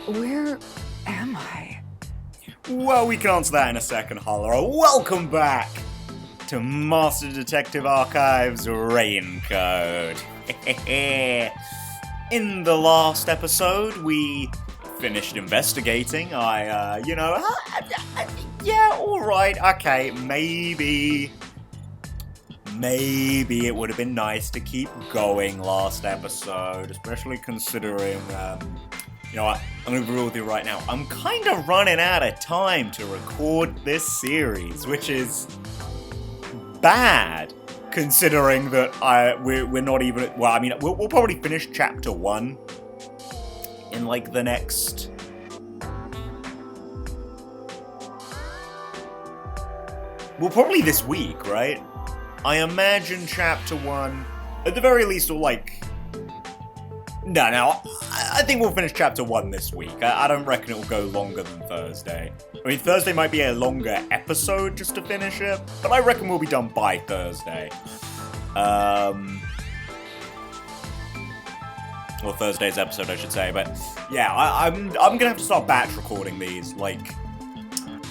Where am I? Well, we can answer that in a second, Hollera. Welcome back to Master Detective Archives Raincoat. In the last episode, we finished investigating. Yeah, alright, okay, maybe it would have been nice to keep going last episode, especially considering, you know what, I'm going to be real with you right now. I'm kind of running out of time to record this series, which is bad, considering that we're not even, well, I mean, we'll probably finish chapter 1 in, like, the next... Well, probably this week, right? I imagine chapter 1, at the very least, will, like... No, I think we'll finish chapter 1 this week. I don't reckon it will go longer than Thursday. I mean, Thursday might be a longer episode just to finish it, but I reckon we'll be done by Thursday. Or Thursday's episode, I should say, but yeah, I'm gonna have to start batch recording these, like,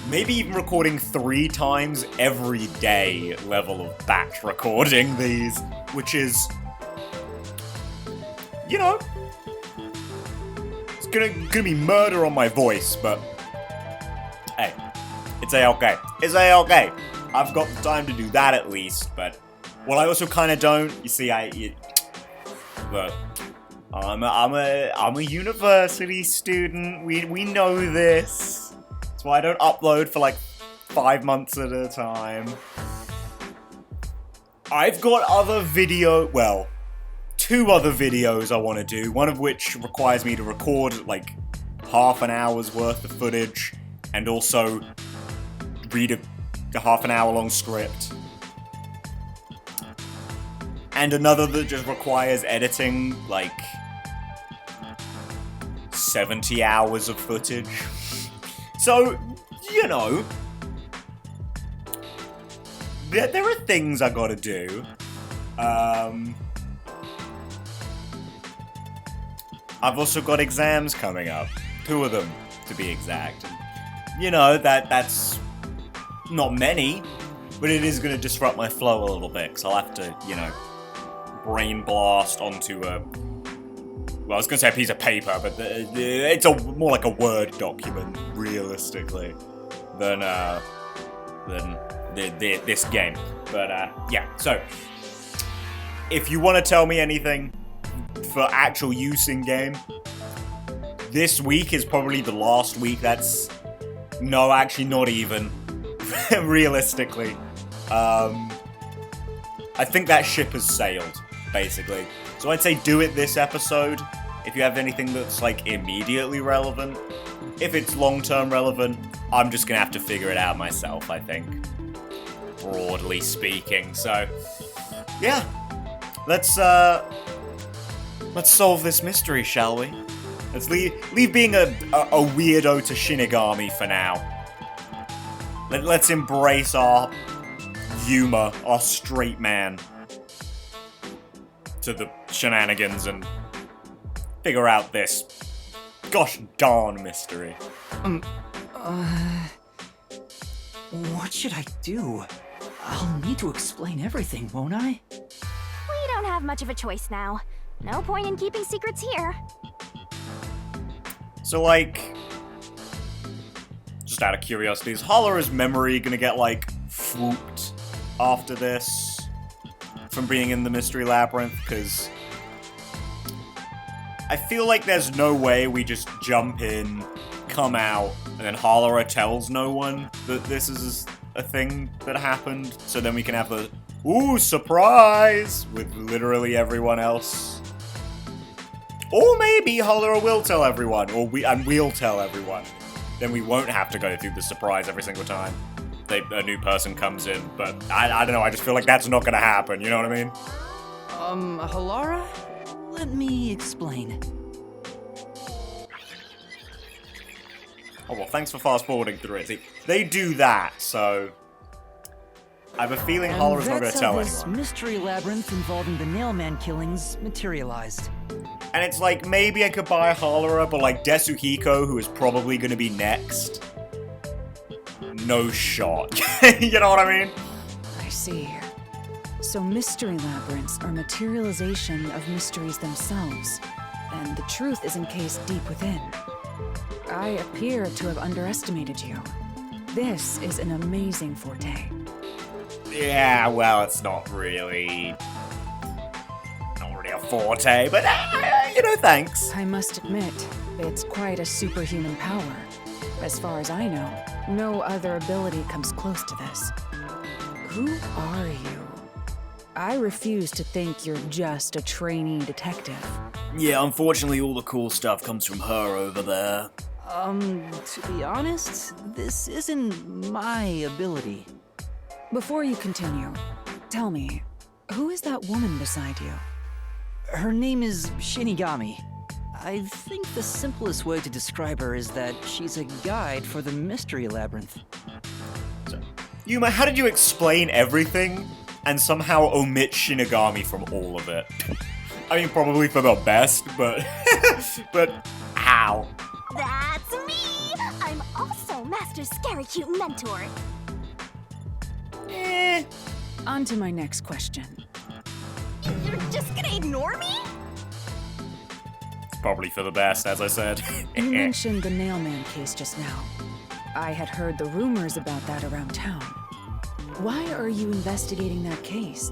maybe even recording 3 times every day level of batch recording these, which is, you know, it's gonna be murder on my voice, but hey, it's a-okay. It's a-okay. I've got the time to do that at least, but well, I also kind of don't. You see, look, I'm a university student. We know this. That's why I don't upload for like 5 months at a time. I've got well, 2 other videos I want to do, one of which requires me to record like half an hour's worth of footage and also read a half an hour long script. And another that just requires editing like 70 hours of footage. So, you know, there are things I gotta do. I've also got exams coming up. 2 of them, to be exact. You know, that's not many, but it is gonna disrupt my flow a little bit, because I'll have to, you know, brain blast onto a... Well, I was going to say a piece of paper, but it's more like a Word document, realistically, than this game. But, yeah, so, if you want to tell me anything for actual use in-game, this week is probably the last week that's... No, actually, not even. Realistically. I think that ship has sailed, basically. So I'd say do it this episode, if you have anything that's, like, immediately relevant. If it's long-term relevant, I'm just gonna have to figure it out myself, I think. Broadly speaking, so... Yeah. Let's solve this mystery, shall we? Let's leave being a weirdo to Shinigami for now. Let's embrace our humor, our straight man, to the shenanigans and figure out this gosh darn mystery. What should I do? I'll need to explain everything, won't I? We don't have much of a choice now. No point in keeping secrets here. So, like, just out of curiosity, is Hollera's memory gonna get, like, swooped after this from being in the Mystery Labyrinth? Because I feel like there's no way we just jump in, come out, and then Hollera tells no one that this is a thing that happened, so then we can have the, ooh, surprise, with literally everyone else. Or maybe Hollera will tell everyone, or we'll tell everyone. Then we won't have to go through the surprise every single time a new person comes in, but I don't know, I just feel like that's not gonna happen, you know what I mean? Hollera? Let me explain. Oh, well, thanks for fast-forwarding through it. See, they do that, so... I have a feeling And Halara's not going to that's tell how this anyone. mystery labyrinth involving the Nailman killings materialized. And it's like, maybe I could buy Halara, but like Desuhiko, who is probably going to be next, no shot. You know what I mean? I see. So mystery labyrinths are materialization of mysteries themselves, and the truth is encased deep within. I appear to have underestimated you. This is an amazing forte. Yeah, well, it's not really a forte, but thanks. I must admit, it's quite a superhuman power. As far as I know, no other ability comes close to this. Who are you? I refuse to think you're just a trainee detective. Yeah, unfortunately, all the cool stuff comes from her over there. To be honest, this isn't my ability. Before you continue, tell me, who is that woman beside you? Her name is Shinigami. I think the simplest way to describe her is that she's a guide for the Mystery Labyrinth. Yuma, how did you explain everything and somehow omit Shinigami from all of it? I mean, probably for the best, but but how? That's me! I'm also Master Scary Cute Mentor. On to my next question. You're just gonna ignore me? It's probably for the best, as I said. You mentioned the Nailman case just now. I had heard the rumors about that around town. Why are you investigating that case?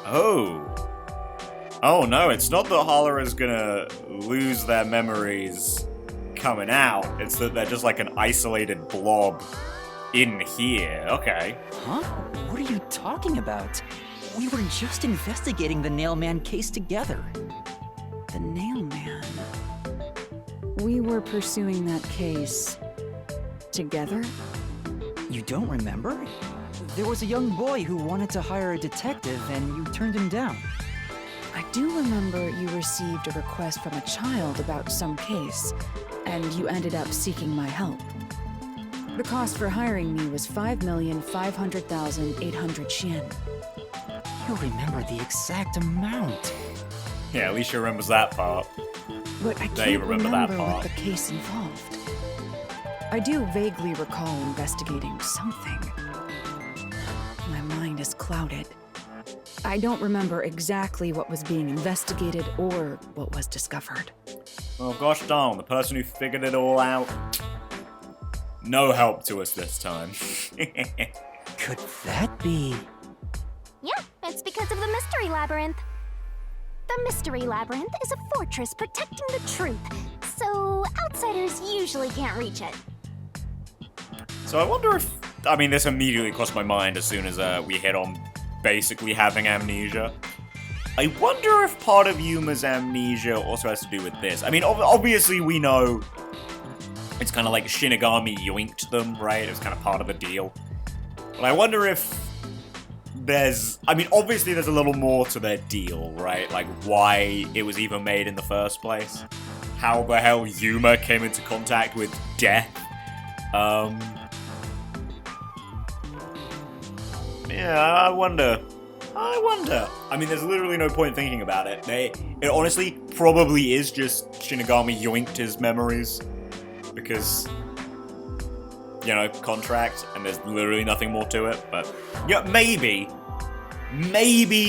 Oh no, it's not that Halara's gonna lose their memories coming out. It's that they're just like an isolated blob in here. Okay. Huh? What are you talking about? We were just investigating the Nailman case together. The Nailman. We were pursuing that case together? You don't remember? There was a young boy who wanted to hire a detective and you turned him down. I do remember you received a request from a child about some case, and you ended up seeking my help. The cost for hiring me was 5,500,800 yen. You remember the exact amount. Yeah, at least she remembers that part. But I Now you can't remember that remember what part. the case involved. I do vaguely recall investigating something. My mind is clouded. I don't remember exactly what was being investigated or what was discovered. Oh gosh darn, the person who figured it all out. No help to us this time. Could that be? Yeah, it's because of the Mystery Labyrinth. The Mystery Labyrinth is a fortress protecting the truth, so outsiders usually can't reach it. So I wonder if... I mean, this immediately crossed my mind as soon as we hit on basically having amnesia. I wonder if part of Yuma's amnesia also has to do with this. I mean, obviously we know it's kind of like Shinigami yoinked them, right? It was kind of part of the deal. But I wonder if there's... I mean, obviously there's a little more to their deal, right? Like, why it was even made in the first place. How the hell Yuma came into contact with death. Yeah, I wonder. I mean, there's literally no point thinking about it. It honestly probably is just Shinigami yoinked his memories. Because, you know, contract, and there's literally nothing more to it. But, yeah, maybe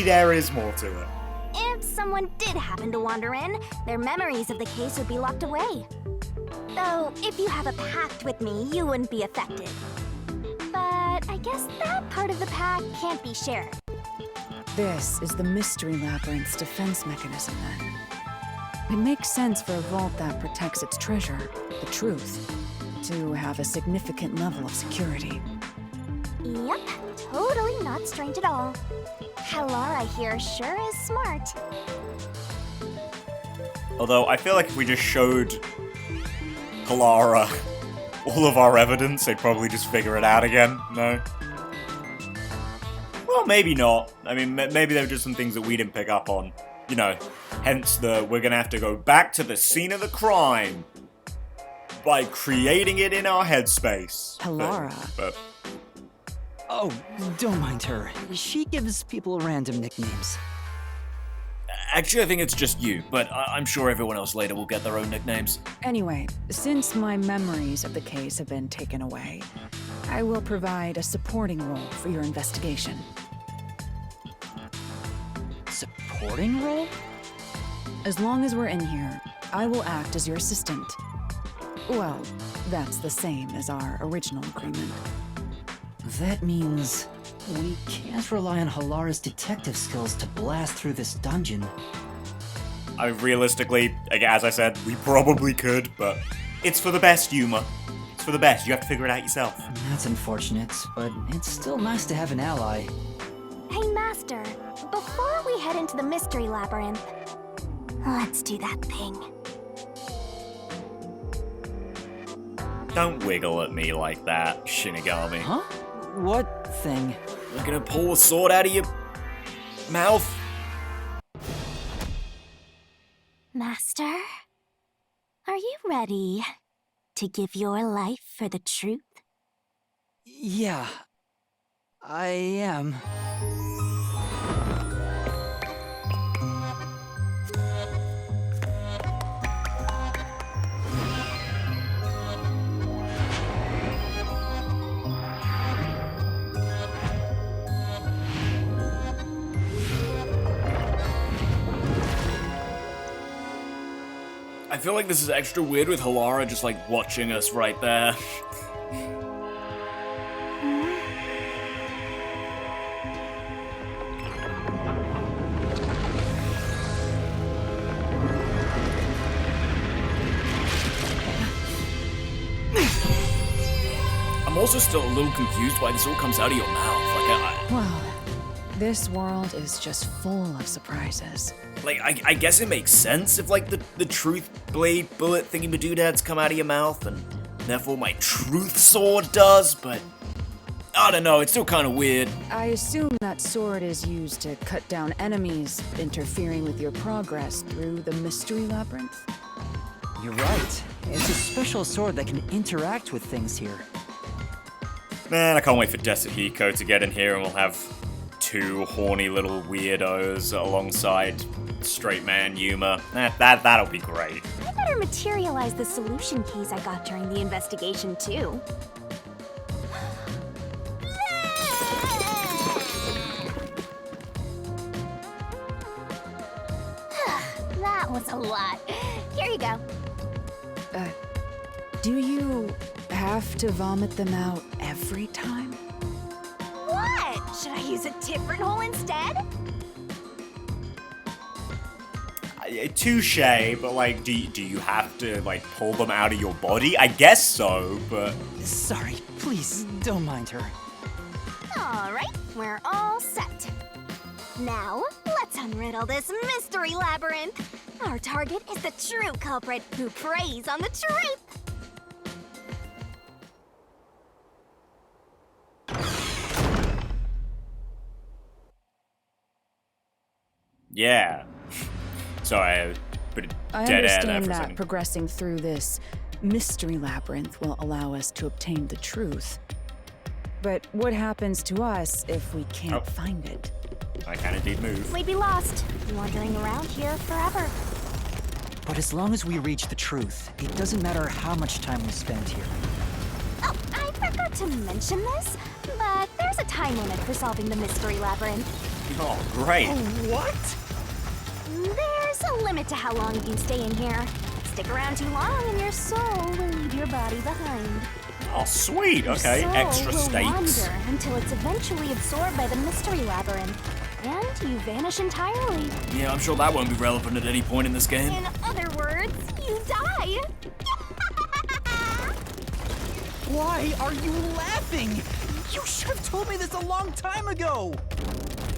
there is more to it. If someone did happen to wander in, their memories of the case would be locked away. Though, if you have a pact with me, you wouldn't be affected. But I guess that part of the pact can't be shared. This is the Mystery Labyrinth's defense mechanism, then. It makes sense for a vault that protects its treasure, the truth, to have a significant level of security. Yep, totally not strange at all. Halara here sure is smart. Although, I feel like if we just showed Halara all of our evidence, they'd probably just figure it out again. No? Well, maybe not. I mean, maybe there were just some things that we didn't pick up on. You know, hence we're gonna have to go back to the scene of the crime by creating it in our headspace. Halara. But Oh, don't mind her. She gives people random nicknames. Actually, I think it's just you, but I'm sure everyone else later will get their own nicknames. Anyway, since my memories of the case have been taken away, I will provide a supporting role for your investigation. Supporting role? As long as we're in here, I will act as your assistant. Well, that's the same as our original agreement. That means we can't rely on Halara's detective skills to blast through this dungeon. I mean, realistically, as I said, we probably could, but it's for the best, Yuma. It's for the best. You have to figure it out yourself. That's unfortunate, but it's still nice to have an ally. Hey, Master, before we head into the Mystery Labyrinth, let's do that thing. Don't wiggle at me like that, Shinigami. Huh? What thing? You're gonna pull a sword out of your mouth? Master, are you ready to give your life for the truth? Yeah, I am. I feel like this is extra weird with Halara just like watching us right there. I'm also still a little confused why this all comes out of your mouth. Like, Well, this world is just full of surprises. I guess it makes sense if, like, the truth blade bullet thingy-madoodads come out of your mouth, and therefore my truth sword does, but I don't know, it's still kind of weird. I assume that sword is used to cut down enemies interfering with your progress through the Mystery Labyrinth. You're right. It's a special sword that can interact with things here. Man, I can't wait for Desahiko to get in here and we'll have two horny little weirdos alongside straight man Yuma. That'll be great. I better materialize the solution keys I got during the investigation, too. That was a lot. Here you go. Do you have to vomit them out every time? What? Should I use a different hole instead? Touche, but like, do you have to like pull them out of your body? I guess so, but Sorry, please don't mind her. Alright, we're all set. Now, let's unriddle this mystery labyrinth. Our target is the true culprit who preys on the truth. yeah. Sorry, but I dead air there understand for a that second. progressing through this mystery labyrinth will allow us to obtain the truth. But what happens to us if we can't Oh. find it? I can indeed move. We'd be lost, wandering around here forever. But as long as we reach the truth, it doesn't matter how much time we spend here. Oh, I forgot to mention this, but there's a time limit for solving the mystery labyrinth. Oh, great. What? There's a limit to how long you can stay in here. Stick around too long and your soul will leave your body behind. Oh, sweet. Your Okay, soul extra will stakes. wander until it's eventually absorbed by the mystery labyrinth. And you vanish entirely. Yeah, I'm sure that won't be relevant at any point in this game. In other words, you die. Why are you laughing? You should have told me this a long time ago!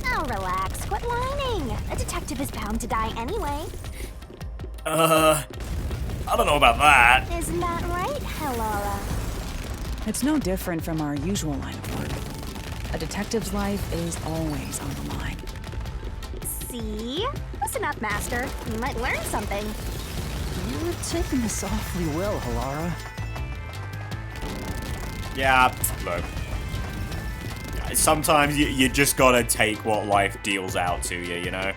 Oh, relax. Quit whining. A detective is bound to die anyway. I don't know about that. Isn't that right, Halara? It's no different from our usual line of work. A detective's life is always on the line. See? Listen up, Master. You might learn something. You're taking this awfully well, Halara. Yeah, look. sometimes you just gotta take what life deals out to you, you know?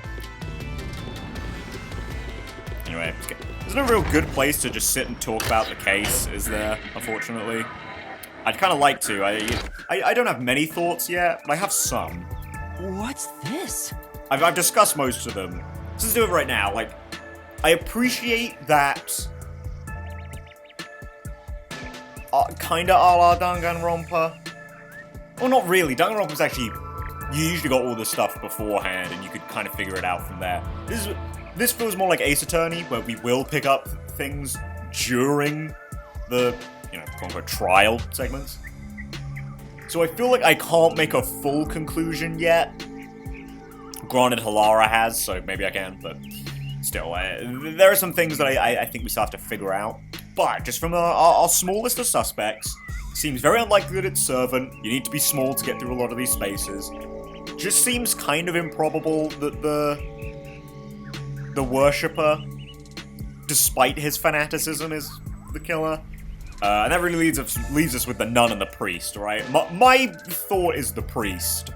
Anyway, there's no real good place to just sit and talk about the case, is there, unfortunately? I'd kind of like to. I don't have many thoughts yet, but I have some. What's this? I've discussed most of them. So let's do it right now. Like, I appreciate that... kinda a la Danganronpa. Well, not really. Danganronpa's actually... You usually got all the stuff beforehand, and you could kind of figure it out from there. This feels more like Ace Attorney, where we will pick up things during the, you know, quote-unquote trial segments. So I feel like I can't make a full conclusion yet. Granted, Halara has, so maybe I can, but still, there are some things that I think we still have to figure out. But just from our small list of suspects, seems very unlikely that it's Servant. You need to be small to get through a lot of these spaces. Just seems kind of improbable that the worshipper, despite his fanaticism, is the killer. And that really leaves us with the nun and the priest, right? My thought is the priest.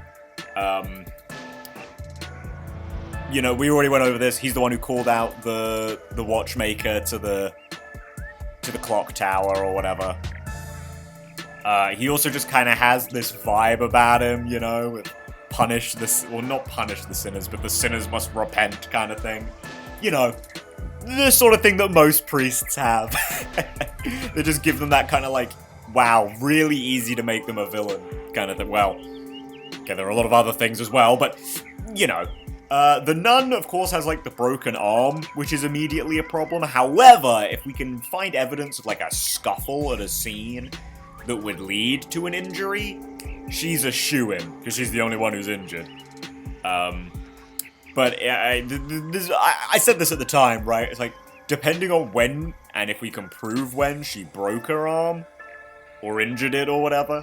You know, we already went over this. He's the one who called out the watchmaker to the clock tower or whatever. He also just kind of has this vibe about him, you know, with not punish the sinners, but the sinners must repent kind of thing. You know, the sort of thing that most priests have. They just give them that kind of like, wow, really easy to make them a villain kind of thing. Well, okay, there are a lot of other things as well, but, you know. The nun, of course, has, like, the broken arm, which is immediately a problem. However, if we can find evidence of, like, a scuffle at a scene that would lead to an injury, she's a shoo-in, because she's the only one who's injured. But I said this at the time, right? It's like, depending on when, and if we can prove when she broke her arm, or injured it, or whatever,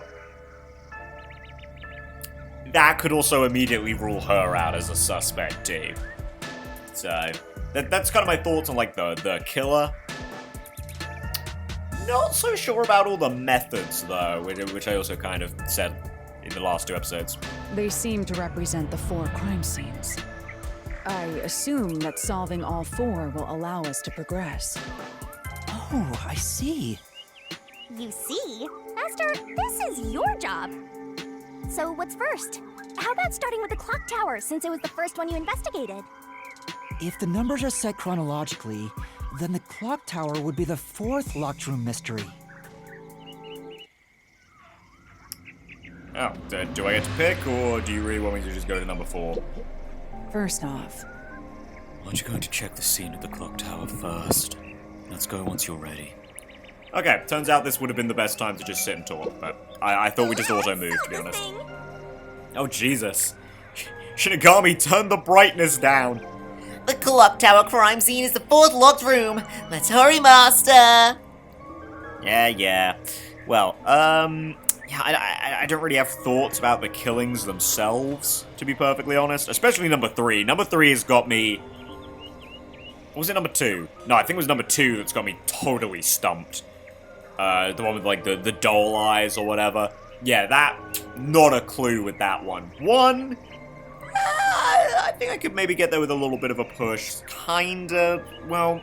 that could also immediately rule her out as a suspect too. So that's kind of my thoughts on like the killer. Not so sure about all the methods though, which I also kind of said in the last 2 episodes. They seem to represent the 4 crime scenes. I assume that solving all 4 will allow us to progress. Oh, I see. You see? Master, this is your job. So what's first? How about starting with the clock tower, since it was the first one you investigated? If the numbers are set chronologically, then the clock tower would be the 4th locked room mystery. Oh, do I get to pick, or do you really want me to just go to number 4? First off, Aren't you going to check the scene at the clock tower first? Let's go once you're ready. Okay, turns out this would have been the best time to just sit and talk, but I thought we just auto-moved, to be honest. Oh, Jesus. Shinigami, turn the brightness down. The clock tower crime scene is the 4th locked room. Let's hurry, Master. Yeah. Well, yeah, I don't really have thoughts about the killings themselves, to be perfectly honest. Especially number 3. Number 3 has got me... What was it, number 2? No, I think it was number 2 that's got me totally stumped. The one with, like, the doll eyes or whatever. Yeah, not a clue with that one. 1... I think I could maybe get there with a little bit of a push. Kinda, well...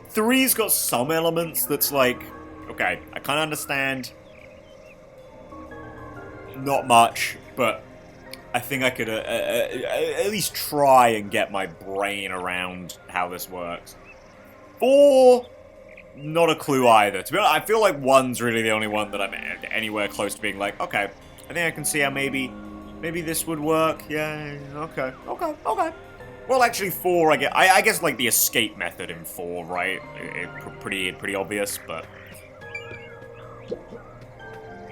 3's got some elements that's like... Okay, I kind of understand. Not much, but I think I could at least try and get my brain around how this works. 4, not a clue either. To be honest, I feel like 1's really the only one that I'm anywhere close to being like, okay, I think I can see how maybe this would work. Yeah, okay. Well, actually, 4, I guess like the escape method in 4, right? Pretty obvious, but...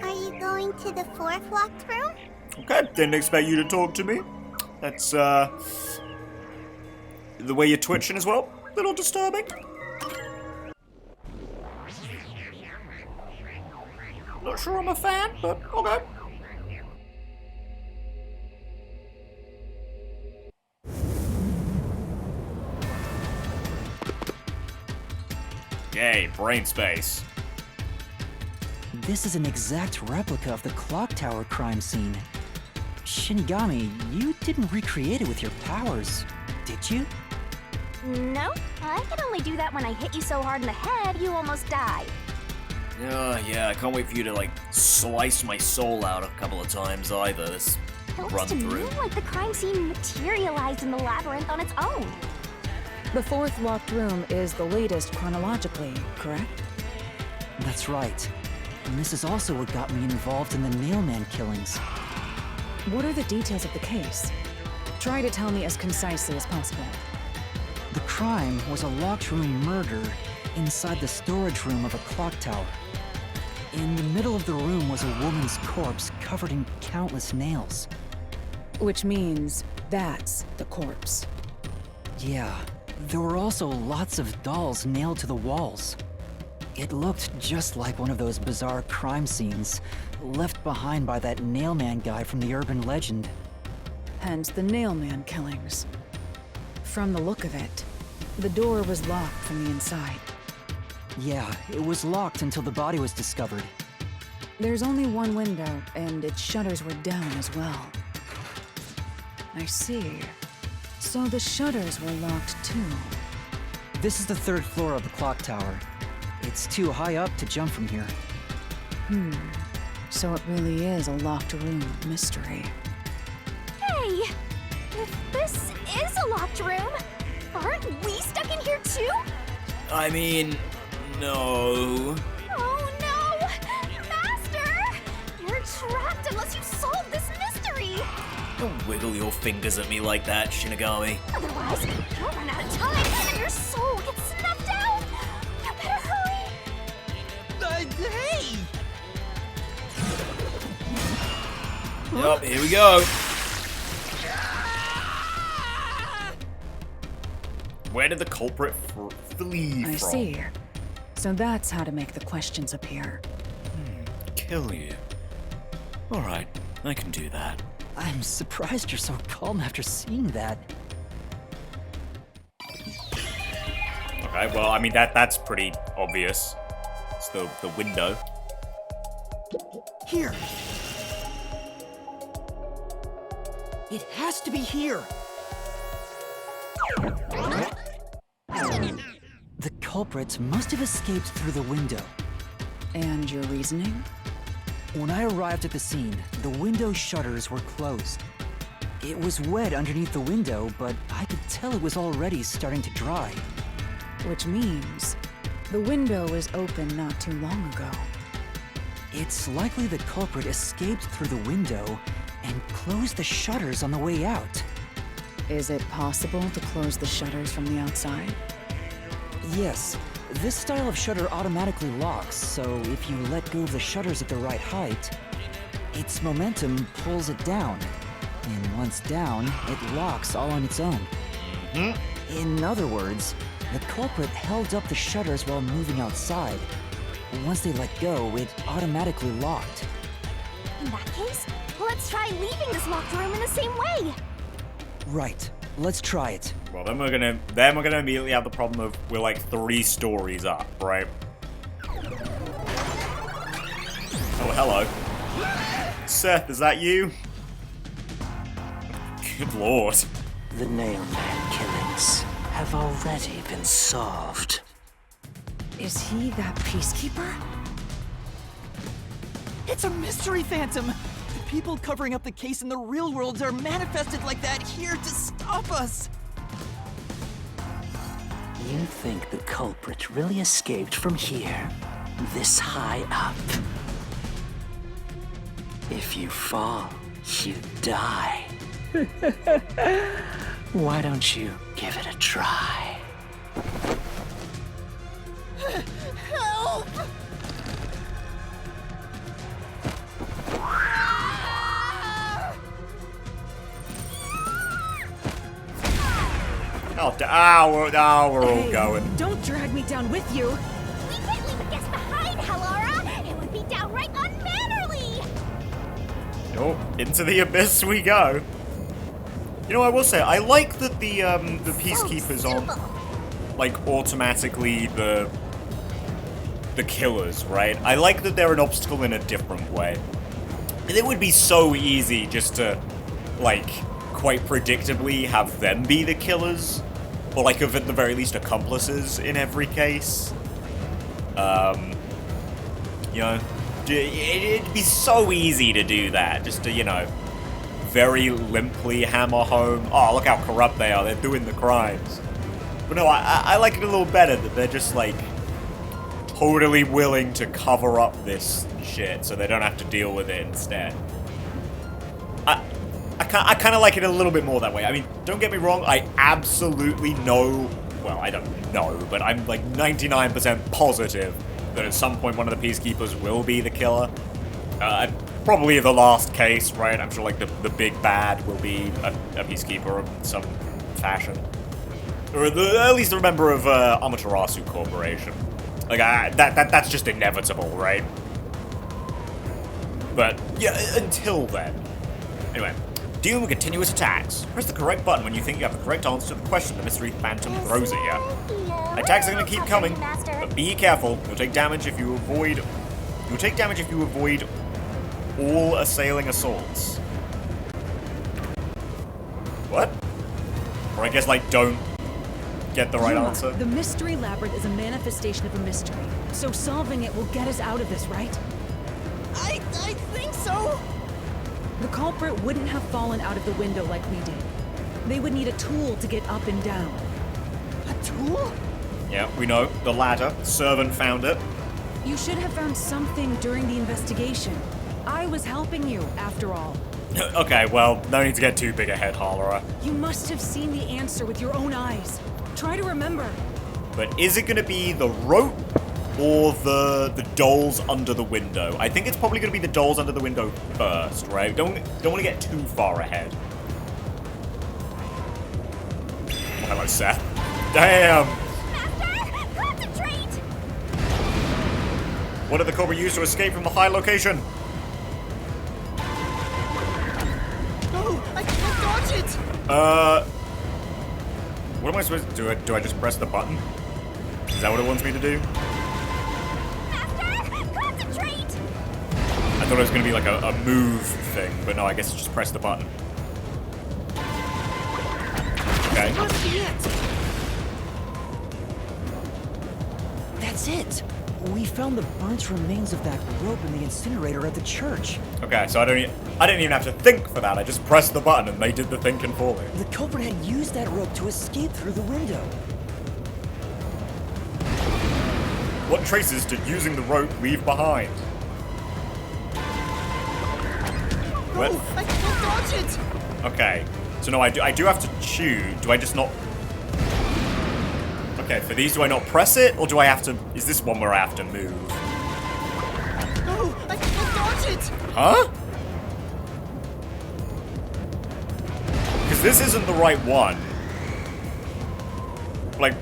Are you going to the 4th locked room? Okay, didn't expect you to talk to me. That's, the way you're twitching as well. A little disturbing. Not sure I'm a fan, but okay. Yay, brain space. This is an exact replica of the clock tower crime scene. Shinigami, you didn't recreate it with your powers, did you? No, I can only do that when I hit you so hard in the head you almost die. Yeah, I can't wait for you to, like, slice my soul out a couple of times either. This It looks run to me through. like the crime scene materialized in the labyrinth on its own. The fourth locked room is the latest chronologically, correct? That's right. And this is also what got me involved in the Nailman killings. What are the details of the case? Try to tell me as concisely as possible. The crime was a locked room murder inside the storage room of a clock tower. In the middle of the room was a woman's corpse covered in countless nails. Which means that's the corpse. Yeah, there were also lots of dolls nailed to the walls. It looked just like one of those bizarre crime scenes left behind by that Nailman guy from the urban legend. Hence the Nailman killings. From the look of it, the door was locked from the inside. Yeah, it was locked until the body was discovered. There's only one window, and its shutters were down as well. I see. So the shutters were locked too. This is the third floor of the clock tower. It's too high up to jump from here. So it really is a locked room mystery. Hey! If this is a locked room, aren't we stuck in here too? I mean, no. Oh no! Master! You're trapped unless you solve this mystery! Don't wiggle your fingers at me like that, Shinigami. Otherwise, you'll run out of time and your soul gets snuffed out! You better hurry! Hey! Yup, here we go. Where did the culprit flee from? I see. So that's how to make the questions appear. Kill you. Alright, I can do that. I'm surprised you're so calm after seeing that. Okay, well, I mean, that's pretty obvious. It's the window. Here! It has to be here! The culprits must have escaped through the window. And your reasoning? When I arrived at the scene, the window shutters were closed. It was wet underneath the window, but I could tell it was already starting to dry. Which means the window was open not too long ago. It's likely the culprit escaped through the window and closed the shutters on the way out. Is it possible to close the shutters from the outside? Yes, this style of shutter automatically locks, so if you let go of the shutters at the right height, its momentum pulls it down. And once down, it locks all on its own. In other words, the culprit held up the shutters while moving outside. Once they let go, it automatically locked. In that case, let's try leaving this locked room in the same way! Right, let's try it. Well, then we're gonna immediately have the problem of we're like 3 stories up, right? Oh, hello. Seth, is that you? Good lord. The Nailman killings have already been solved. Is he that peacekeeper? It's a mystery phantom! The people covering up the case in the real world are manifested like that here to stop us! You think the culprit really escaped from here, this high up? If you fall, you die. Why don't you give it a try? Help! We're all going. Don't drag me down with you! We can't leave a guest behind, Hallara! It would be downright unmannerly! Oh, into the abyss we go. You know, I will say, I like that the peacekeepers aren't, like, automatically the killers, right? I like that they're an obstacle in a different way. It would be so easy just to like, quite predictably have them be the killers. Or, like, of at the very least accomplices in every case. You know, it'd be so easy to do that. Just to, you know, very limply hammer home, oh, look how corrupt they are, they're doing the crimes. But no, I like it a little better that they're just, like, totally willing to cover up this shit so they don't have to deal with it instead. I kind of like it a little bit more that way. I mean, don't get me wrong, I absolutely know, well, I don't know, but I'm like 99% positive that at some point one of the Peacekeepers will be the killer. Probably the last case, right? I'm sure like the big bad will be a Peacekeeper of some fashion. Or at least a member of Amaterasu Corporation. Like, that's just inevitable, right? But, yeah, until then. Anyway, dealing with continuous attacks. Press the correct button when you think you have the correct answer to the question the Mystery Phantom throws at you. Attacks are gonna keep coming, but be careful. You'll take damage if you avoid all assailing assaults. What? Or I guess, like, don't get the right answer. The Mystery Labyrinth is a manifestation of a mystery, so solving it will get us out of this, right? I think so. The culprit wouldn't have fallen out of the window like we did. They would need a tool to get up and down. A tool? Yeah, we know. The ladder. Servant found it. You should have found something during the investigation. I was helping you, after all. Okay, well, no need to get too big a head, Hollerer. You must have seen the answer with your own eyes. Try to remember. But is it gonna be the rope or the dolls under the window? I think it's probably gonna be the dolls under the window first, right? Don't want to get too far ahead. Oh, hello, Seth. Damn! Master, concentrate! What did the Cobra use to escape from the high location? No, I can't dodge it. What am I supposed to do? Do I just press the button? Is that what it wants me to do? Master, concentrate! I thought it was gonna be like a move thing, but no, I guess it's just press the button. Okay. Must be it. That's it! We found the burnt remains of that rope in the incinerator at the church. Okay, so I didn't even have to think for that. I just pressed the button and they did the thinking for me. The culprit had used that rope to escape through the window. What traces did using the rope leave behind? What? No, I can't dodge it. Okay, so no, I do have to choose. Do I just not? Okay, for these, do I not press it, or do I have to? Is this one where I have to move? No, I can't dodge it. Huh? Because this isn't the right one. Like,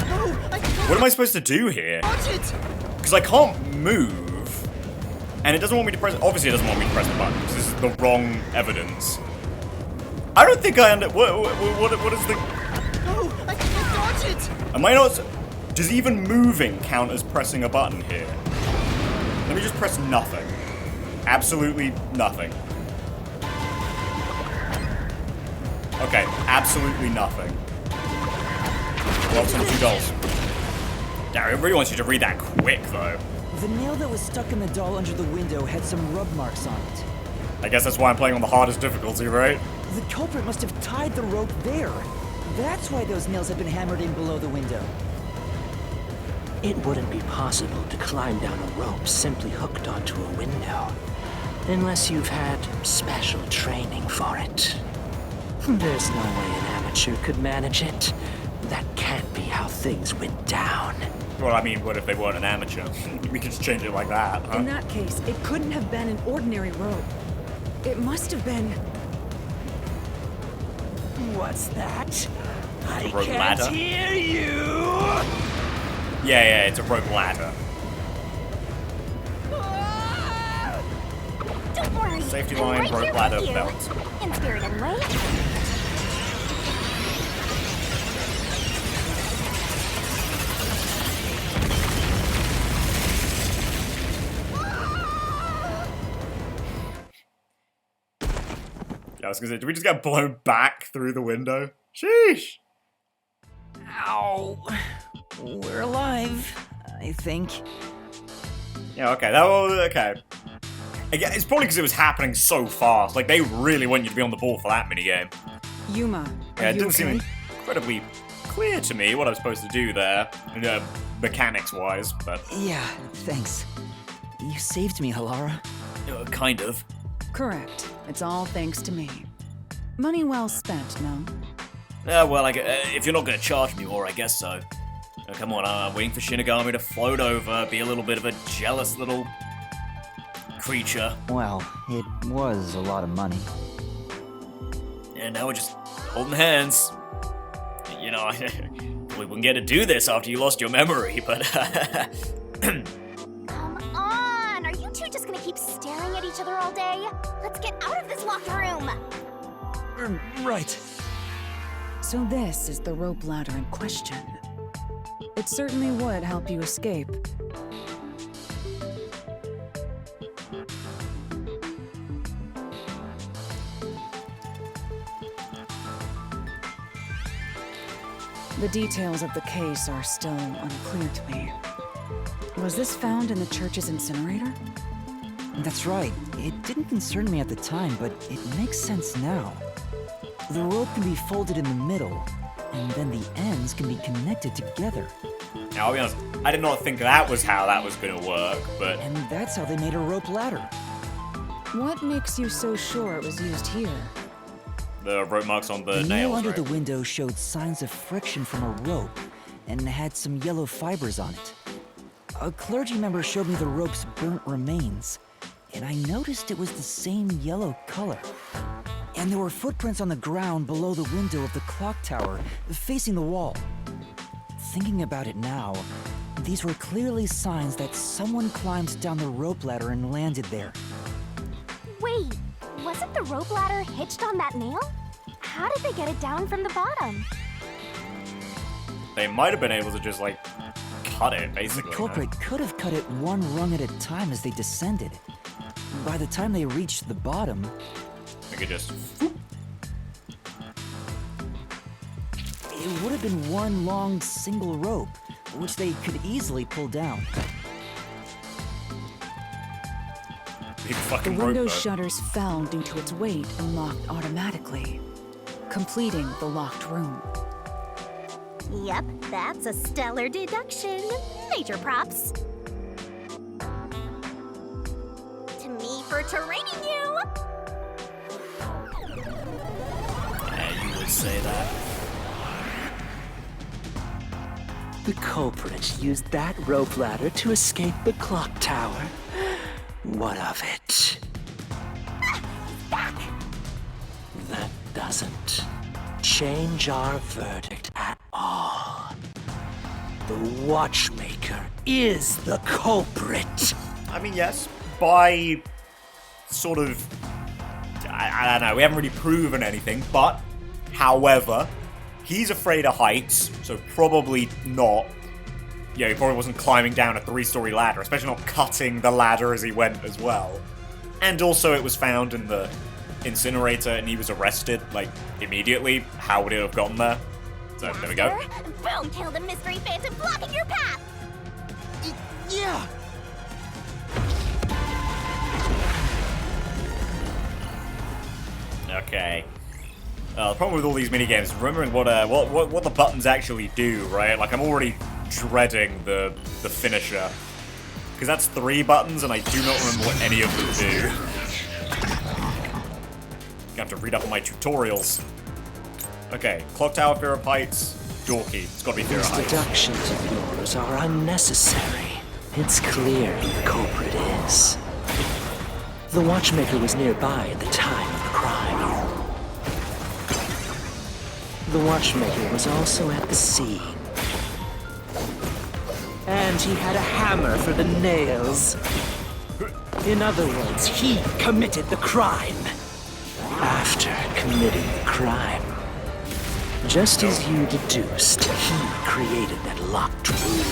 No, I can't what am I supposed to do here? dodge it. Because I can't move, and it doesn't want me to press. Obviously, it doesn't want me to press the button because this is the wrong evidence. I don't think I under. What is the? No, I can't dodge it. Am I not? Does even moving count as pressing a button here? Let me just press nothing. Absolutely nothing. Okay, absolutely nothing. Well, some two dolls. Yeah, it really wants you to read that quick, though. The nail that was stuck in the doll under the window had some rub marks on it. I guess that's why I'm playing on the hardest difficulty, right? The culprit must have tied the rope there. That's why those nails had been hammered in below the window. It wouldn't be possible to climb down a rope simply hooked onto a window, unless you've had special training for it. There's no way an amateur could manage it. That can't be how things went down. Well, I mean, what if they weren't an amateur? We could just change it like that, huh? in that case, it couldn't have been an ordinary rope. It must have been... What's that? I rope can't ladder? hear you! Yeah, it's a rope ladder. Don't worry. Safety I'm line, right rope here ladder, with you. belt. In spirit, anyway. I was gonna say, did we just get blown back through the window? Sheesh! Ow. We're alive, I think. Yeah, okay, that was okay. Again, it's probably because it was happening so fast. Like, they really want you to be on the ball for that minigame. Yuma, are Yeah, it you didn't seem okay? incredibly clear to me what I was supposed to do there, mechanics-wise, but... Yeah, thanks. You saved me, Halara. Kind of. Correct. It's all thanks to me. Money well spent, no? Well, if you're not gonna charge me more, I guess so. Come on, I'm waiting for Shinigami to float over, be a little bit of a jealous little creature. Well, it was a lot of money. And now we're just holding hands. You know, we wouldn't get to do this after you lost your memory, but... Come on! Are you two just gonna keep staring at each other all day? Let's get out of this locked room! Right. So this is the rope ladder in question. It certainly would help you escape. The details of the case are still unclear to me. Was this found in the church's incinerator? That's right. It didn't concern me at the time, but it makes sense now. The rope can be folded in the middle, and then the ends can be connected together. Now, I'll be honest, I did not think that was how that was gonna work, but... And that's how they made a rope ladder. What makes you so sure it was used here? The rope marks on the The nail nails, under right? the window showed signs of friction from a rope, and had some yellow fibers on it. A clergy member showed me the rope's burnt remains, and I noticed it was the same yellow color. And there were footprints on the ground below the window of the clock tower, facing the wall. Thinking about it now, these were clearly signs that someone climbed down the rope ladder and landed there. Wait, wasn't the rope ladder hitched on that nail? How did they get it down from the bottom? They might have been able to just, like, cut it, The basically. culprit could have cut it one rung at a time as they descended. By the time they reached the bottom, We could just... it would have been one long single rope, which they could easily pull down. Big The fucking rope, window's though. shutters fell due to its weight and locked automatically, completing the locked room. Yep, that's a stellar deduction. Major props. To me for training you! Yeah, you would say that. The culprit used that rope ladder to escape the clock tower. What of it? That doesn't change our verdict at all. The watchmaker is the culprit. I mean, yes, by sort of... I don't know, we haven't really proven anything, but, however, he's afraid of heights, so probably not... Yeah, he probably wasn't climbing down a 3-story ladder, especially not cutting the ladder as he went as well. And also it was found in the incinerator and he was arrested, like, immediately. How would it have gotten there? So, there we go. Master, Boom kill the mystery phantom blocking your path! Yeah! Okay. The problem with all these minigames is remembering what the buttons actually do, right? Like, I'm already dreading the finisher. Because that's 3 buttons, and I do not remember what any of them do. I have to read up on my tutorials. Okay, Clock Tower, Fear of Heights, door key. It's gotta be Fear of These Heights. deductions of yours are unnecessary. It's clear who the culprit is. The watchmaker was nearby at the time of the crime. The watchmaker was also at the scene. And he had a hammer for the nails. In other words, he committed the crime. After committing the crime, just as you deduced, he created that locked room.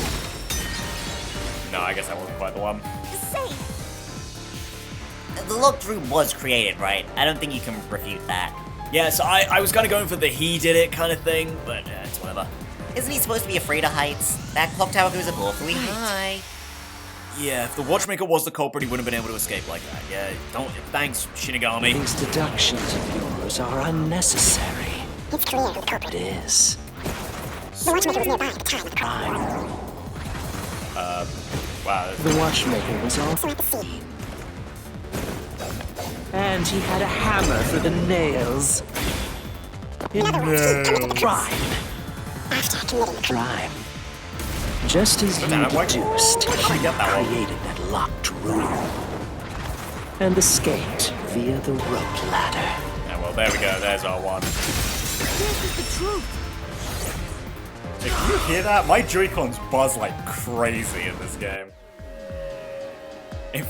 No, I guess that wasn't quite the one. Safe! The locked room was created, right? I don't think you can refute that. Yeah, so I was kind of going for the he did it kind of thing, but it's whatever. Isn't he supposed to be afraid of heights? That clock tower goes awfully high. Yeah, if the Watchmaker was the culprit, he wouldn't have been able to escape like that. Yeah, thanks, Shinigami. These deductions of yours are unnecessary. It's clear who the culprit is. The Watchmaker was nearby at the time of the crime. Wow. The Watchmaker was So also at the scene. and he had a hammer for the nails. In other words, he committed the crime. Crime. After committing the crime. Crime. Just as you Damn, why- deduced, I he get that one. created that locked room and escaped via the rope ladder. Yeah, well, there we go. There's our one. This is the truth. Hey, can you hear that? My Joy-Cons buzz like crazy in this game.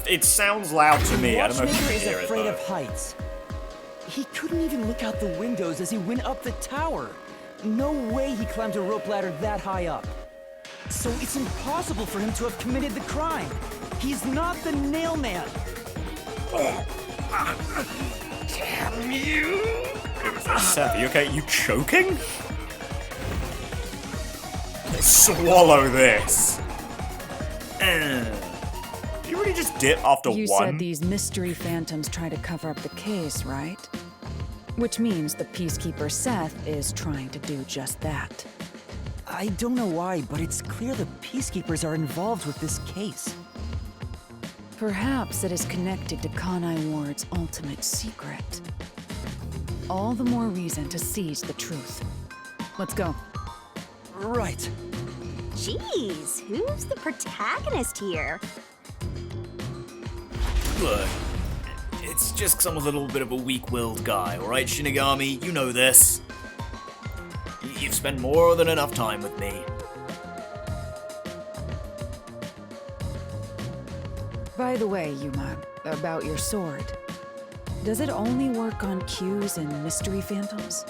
It sounds loud to me. I don't know if you Watchmaker can is hear it, afraid of though. heights. He couldn't even look out the windows as he went up the tower. No way he climbed a rope ladder that high up. So it's impossible for him to have committed the crime. He's not the nail man. Damn you! Seth, you okay? You choking? Swallow this. You really just dip after You one? said these mystery phantoms try to cover up the case, right? Which means the Peacekeeper Seth is trying to do just that. I don't know why, but it's clear the Peacekeepers are involved with this case. Perhaps it is connected to Kanai Ward's ultimate secret. All the more reason to seize the truth. Let's go. Right. Jeez, who's the protagonist here? Look, it's just 'cause I'm a little bit of a weak-willed guy, alright, Shinigami? You know this. You've spent more than enough time with me. By the way, Yuma, about your sword. Does it only work on cues and mystery phantoms?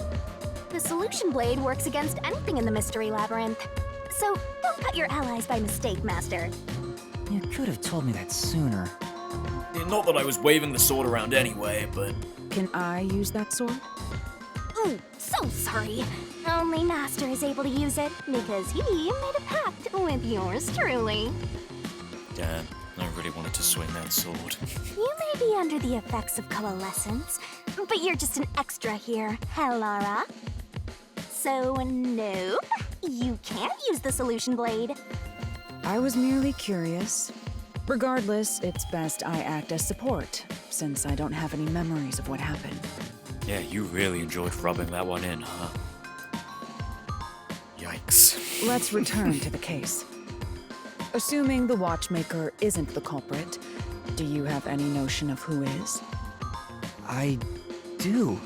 The solution blade works against anything in the Mystery Labyrinth. So don't cut your allies by mistake, Master. You could have told me that sooner. Not that I was waving the sword around anyway, but... Can I use that sword? Ooh, so sorry. Only Master is able to use it because he made a pact with yours truly. Damn, I really wanted to swing that sword. You may be under the effects of coalescence, but you're just an extra here, Hellara. So, nope, you can't use the solution blade. I was merely curious. Regardless, it's best I act as support, since I don't have any memories of what happened. Yeah, you really enjoyed rubbing that one in, huh? Yikes. Let's return to the case. Assuming the Watchmaker isn't the culprit, do you have any notion of who is? I do.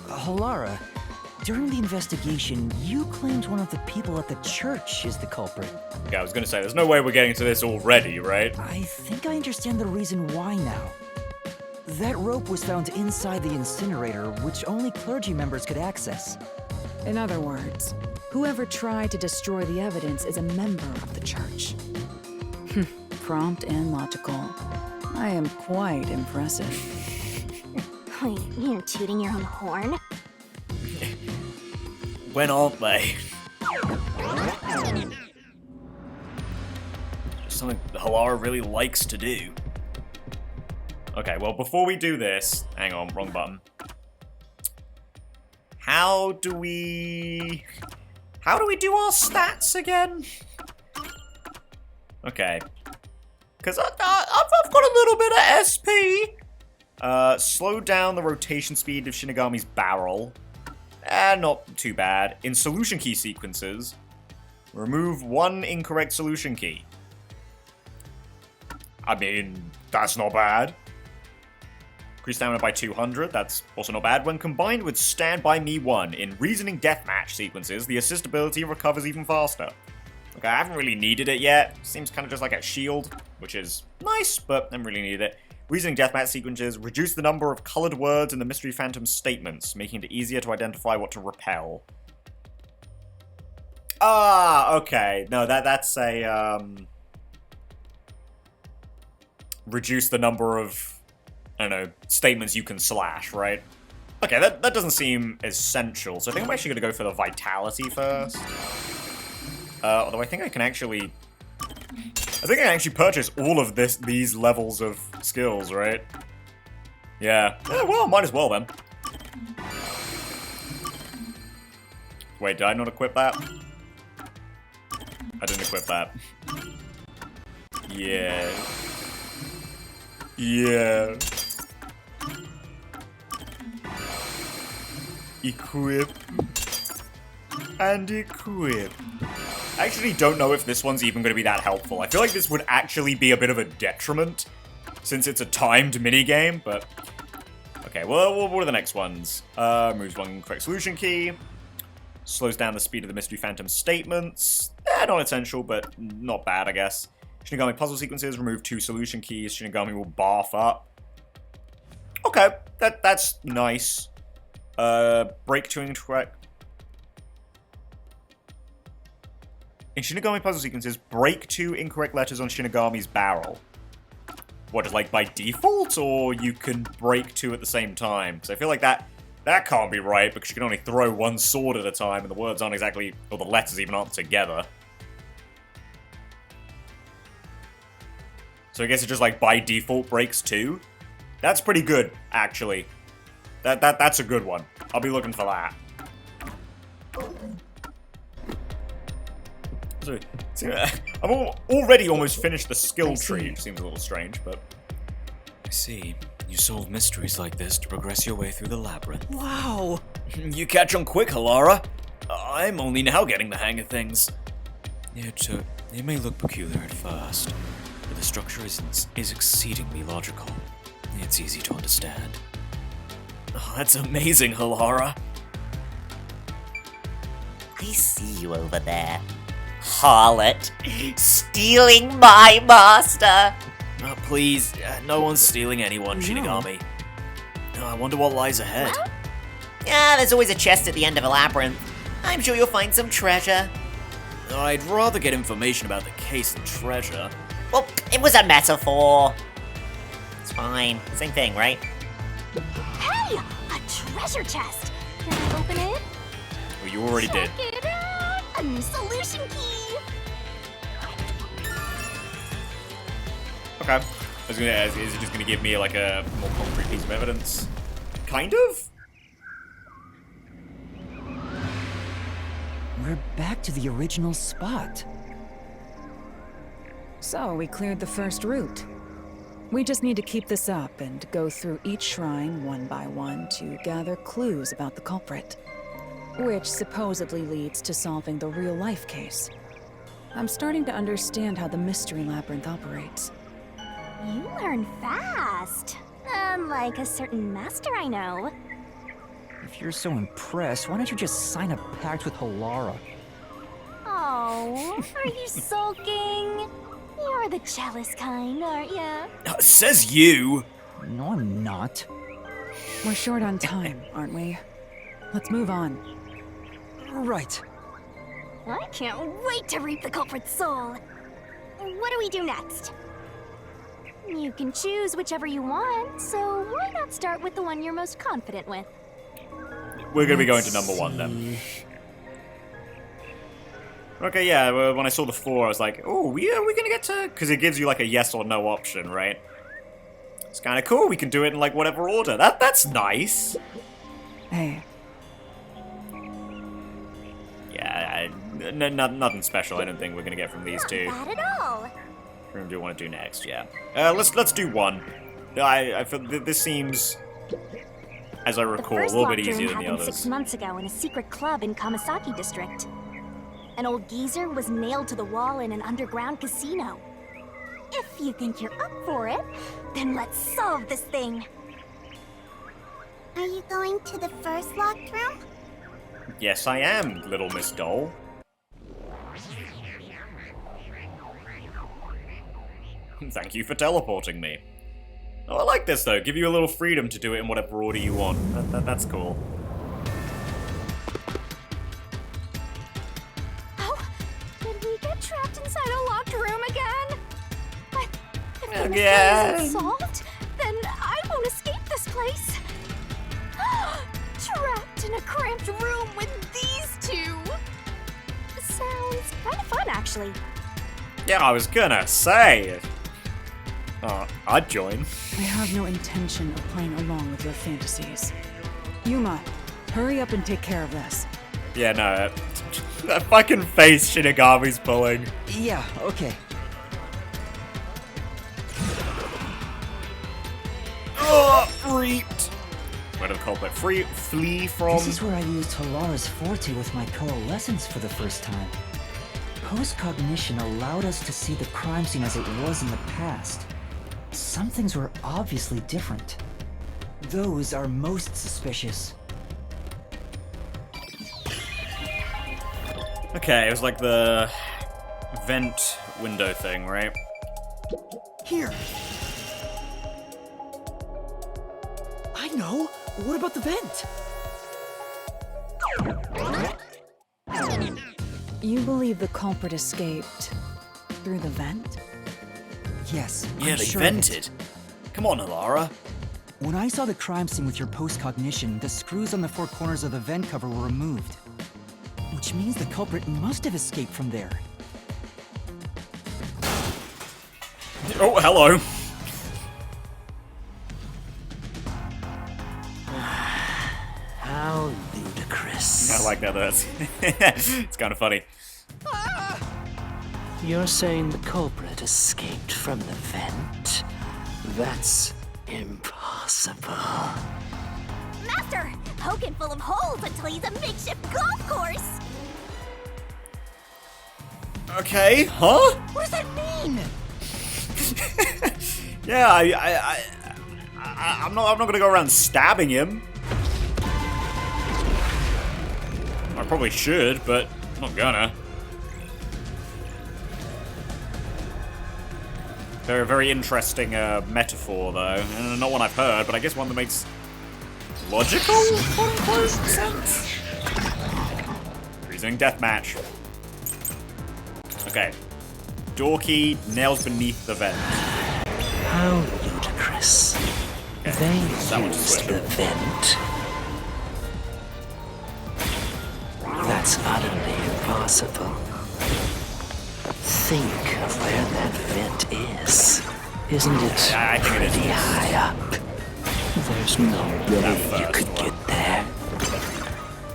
Halara, during the investigation, you claimed one of the people at the church is the culprit. Yeah, I was gonna say, there's no way we're getting to this already, right? I think I understand the reason why now. That rope was found inside the incinerator, which only clergy members could access. In other words, whoever tried to destroy the evidence is a member of the church. Prompt and logical. I am quite impressive. Wait, you're tooting your own horn? When aren't they? Something Halara really likes to do. Okay, well, before we do this... Hang on, wrong button. How do we do our stats again? Okay. Because I've got a little bit of SP. Slow down the rotation speed of Shinigami's barrel. Not too bad. In solution key sequences, remove one incorrect solution key. I mean, that's not bad. Increase stamina by 200, that's also not bad. When combined with Stand By Me 1 in Reasoning Deathmatch sequences, the assist ability recovers even faster. Okay, I haven't really needed it yet. Seems kind of just like a shield, which is nice, but I haven't really needed it. Reasoning Deathmatch sequences reduce the number of colored words in the Mystery Phantom's statements, making it easier to identify what to repel. Ah, okay. No, that's a, reduce the number of I don't know, statements you can slash, right? Okay, that doesn't seem essential, so I think I'm actually gonna go for the vitality first. Although I think I can actually... I think I can actually purchase all of these levels of skills, right? Yeah. Well, might as well then. Wait, did I not equip that? I didn't equip that. Yeah. Yeah. Equip. And equip. I actually don't know if this one's even going to be that helpful. I feel like this would actually be a bit of a detriment, since it's a timed minigame, but... Okay, well, what are the next ones? Removes one incorrect solution key. Slows down the speed of the Mystery Phantom statements. Not essential, but not bad, I guess. Shinigami puzzle sequences. Remove 2 solution keys. Shinigami will barf up. Okay, that's nice. Break 2 incorrect... In Shinigami puzzle sequences, break 2 incorrect letters on Shinigami's barrel. What, just like by default, or you can break 2 at the same time? Because I feel like that can't be right, because you can only throw 1 sword at a time, and the words aren't exactly, or the letters even aren't together. So I guess it just like by default breaks 2? That's pretty good, actually. That's a good one. I'll be looking for that. So, I've already almost finished the skill tree, which seems a little strange, but... I see. You solve mysteries like this to progress your way through the labyrinth. Wow! You catch on quick, Halara. I'm only now getting the hang of things. It may look peculiar at first, but the structure is exceedingly logical. It's easy to understand. Oh, that's amazing, Halara. I see you over there. Harlot. Stealing my master. Please, no one's stealing anyone, Shinigami. I wonder what lies ahead. Yeah, there's always a chest at the end of a labyrinth. I'm sure you'll find some treasure. I'd rather get information about the case than treasure. Well, it was a metaphor. It's fine. Same thing, right? Hey! A treasure chest! Can I open it? Well, you already did. Check it out! A new solution key! Okay. Is it just gonna give me like a more concrete piece of evidence? Kind of? We're back to the original spot. So, we cleared the first route. We just need to keep this up and go through each shrine one by one to gather clues about the culprit, which supposedly leads to solving the real-life case. I'm starting to understand how the Mystery Labyrinth operates. You learn fast. Unlike a certain master I know. If you're so impressed, why don't you just sign a pact with Halara? Oh, are you sulking? You're the jealous kind, aren't ya? Says you! No, I'm not. We're short on time, aren't we? Let's move on. Right. I can't wait to reap the culprit's soul. What do we do next? You can choose whichever you want, so why not start with the one you're most confident with? We're gonna be going to number 1 then. Okay, yeah, well, when I saw the 4, I was like, oh, yeah, we're gonna get to... Because it gives you, like, a yes or no option, right? It's kind of cool, we can do it in, like, whatever order. That's nice. Hey. Yeah, nothing special, I don't think we're gonna get from these two. Not bad at all. We're gonna do want to do next, yeah. Let's do 1. I feel this seems, as I recall, a little bit easier than the others. 6 months ago in a secret club in Kamasaki district. An old geezer was nailed to the wall in an underground casino. If you think you're up for it, then let's solve this thing. Are you going to the first locked room? Yes, I am, little Miss Doll. Thank you for teleporting me. Oh, I like this though. Give you a little freedom to do it in whatever order you want. That's cool. Oh, did we get trapped inside a locked room again? But if the mystery Again? isn't solved, then I won't cramped room with these two. Sounds kind of fun, actually. Yeah, I was gonna say. I'd join. I have no intention of playing along with your fantasies. Yuma, hurry up and take care of this. Yeah, no. That fucking face Shinigami's pulling. Yeah, okay. Oh, freaked. Where did the culprit flee from? This is where I used Halara's forte with my coalescence for the first time. Post-cognition allowed us to see the crime scene as it was in the past. Some things were obviously different. Those are most suspicious. Okay, it was like the vent window thing, right? Here! I know! What about the vent? You believe the culprit escaped through the vent? Yes, Yeah, I'm they sure of it. vented. Come on, Halara. When I saw the crime scene with your post-cognition, the screws on the four corners of the vent cover were removed. Which means the culprit must have escaped from there. Oh, hello. How ludicrous. I like that. It's kind of funny. You're saying the culprit escaped from the vent? That's impossible. Master, poking full of holes until he's a makeshift golf course. Okay, huh? What does that mean? Yeah, I'm not gonna go around stabbing him. I probably should, but I'm not gonna. Very, very interesting metaphor, though. Not one I've heard, but I guess one that makes logical, quote-unquote, sense. Reasoning deathmatch. Okay. Door key, nails beneath the vent. How ludicrous. Okay. They That one's used switching. the vent. That's utterly impossible. Think of where that vent is. Isn't it Yeah, I think it is. pretty high up? There's no way you first could get there.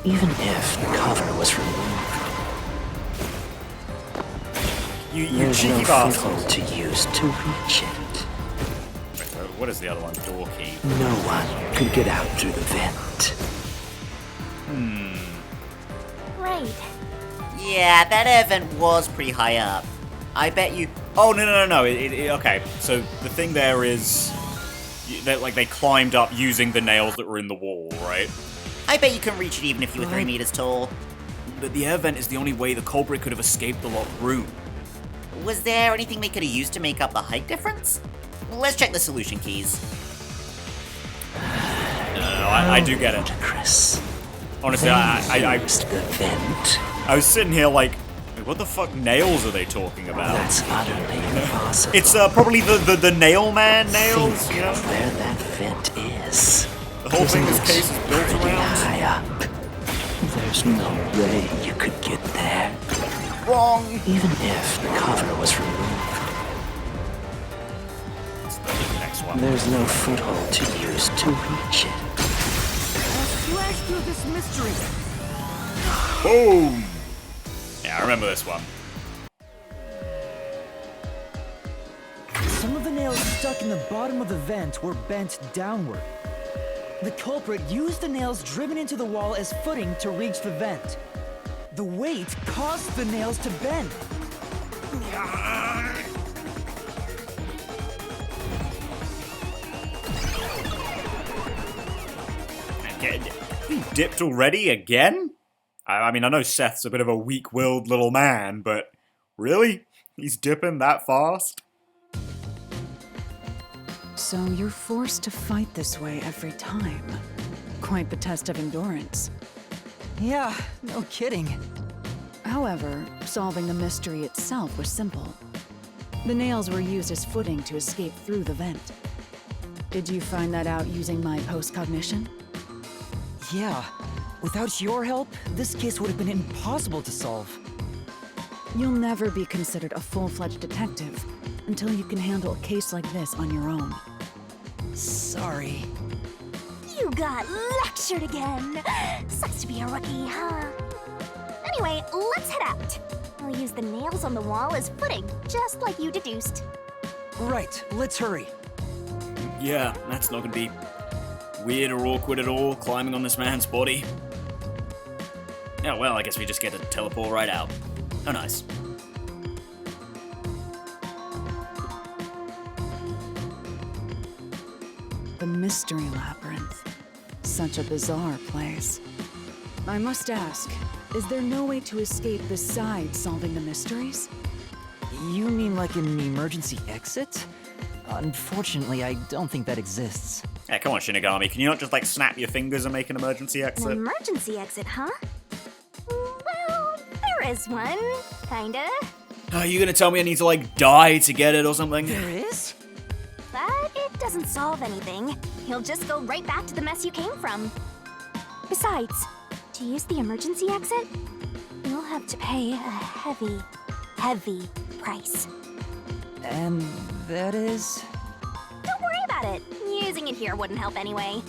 Even if the cover was removed, You there's cheeky no bastard. foothold to use to reach it. Wait, what is the other one? Door key. No one could get out through the vent. Right. Yeah, that event was pretty high up. I bet you. Oh, no. Okay, so the thing there is that like they climbed up using the nails that were in the wall, right? I bet you couldn't reach it even if you were 3 meters tall. But the air vent is the only way the culprit could have escaped the locked room. Was there anything they could have used to make up the height difference? Let's check the solution keys. No, I do get it. Ludicrous. Honestly, They used the vent. I was sitting here like, wait, what the fuck nails are they talking about? That's utterly impossible. It's probably the nail man nails, Think you know? of where that vent is. The whole thing Isn't this case is built pretty around. high up. There's no way you could get there. Wrong. Even if the cover was removed, It's the next one. there's no foothold to use to reach it. Slash through this mystery. Boom! Yeah, I remember this one. Some of the nails stuck in the bottom of the vent were bent downward. The culprit used the nails driven into the wall as footing to reach the vent. The weight caused the nails to bend. He dipped already again? I mean, I know Seth's a bit of a weak-willed little man, but really? He's dipping that fast? So you're forced to fight this way every time. Quite the test of endurance. Yeah, no kidding. However, solving the mystery itself was simple. The nails were used as footing to escape through the vent. Did you find that out using my post-cognition? Yeah, Without your help, this case would have been impossible to solve. You'll never be considered a full-fledged detective until you can handle a case like this on your own. Sorry. You got lectured again. Sucks to be a rookie, huh? Anyway, let's head out. I'll use the nails on the wall as footing, just like you deduced. Right, let's hurry. Yeah, that's not gonna be weird or awkward at all, climbing on this man's body. Yeah, well, I guess we just get to teleport right out. Oh, nice. The Mystery Labyrinth. Such a bizarre place. I must ask, is there no way to escape besides solving the mysteries? You mean like an emergency exit? Unfortunately, I don't think that exists. Yeah, come on, Shinigami. Can you not just, like, snap your fingers and make an emergency An exit? emergency exit, huh? Well, there is one, kinda. Are you gonna tell me I need to, like, die to get it or something? There is? But it doesn't solve anything. You'll just go right back to the mess you came from. Besides, to use the emergency exit, you'll have to pay a heavy, heavy price. And that is? Don't worry about it. Using it here wouldn't help anyway.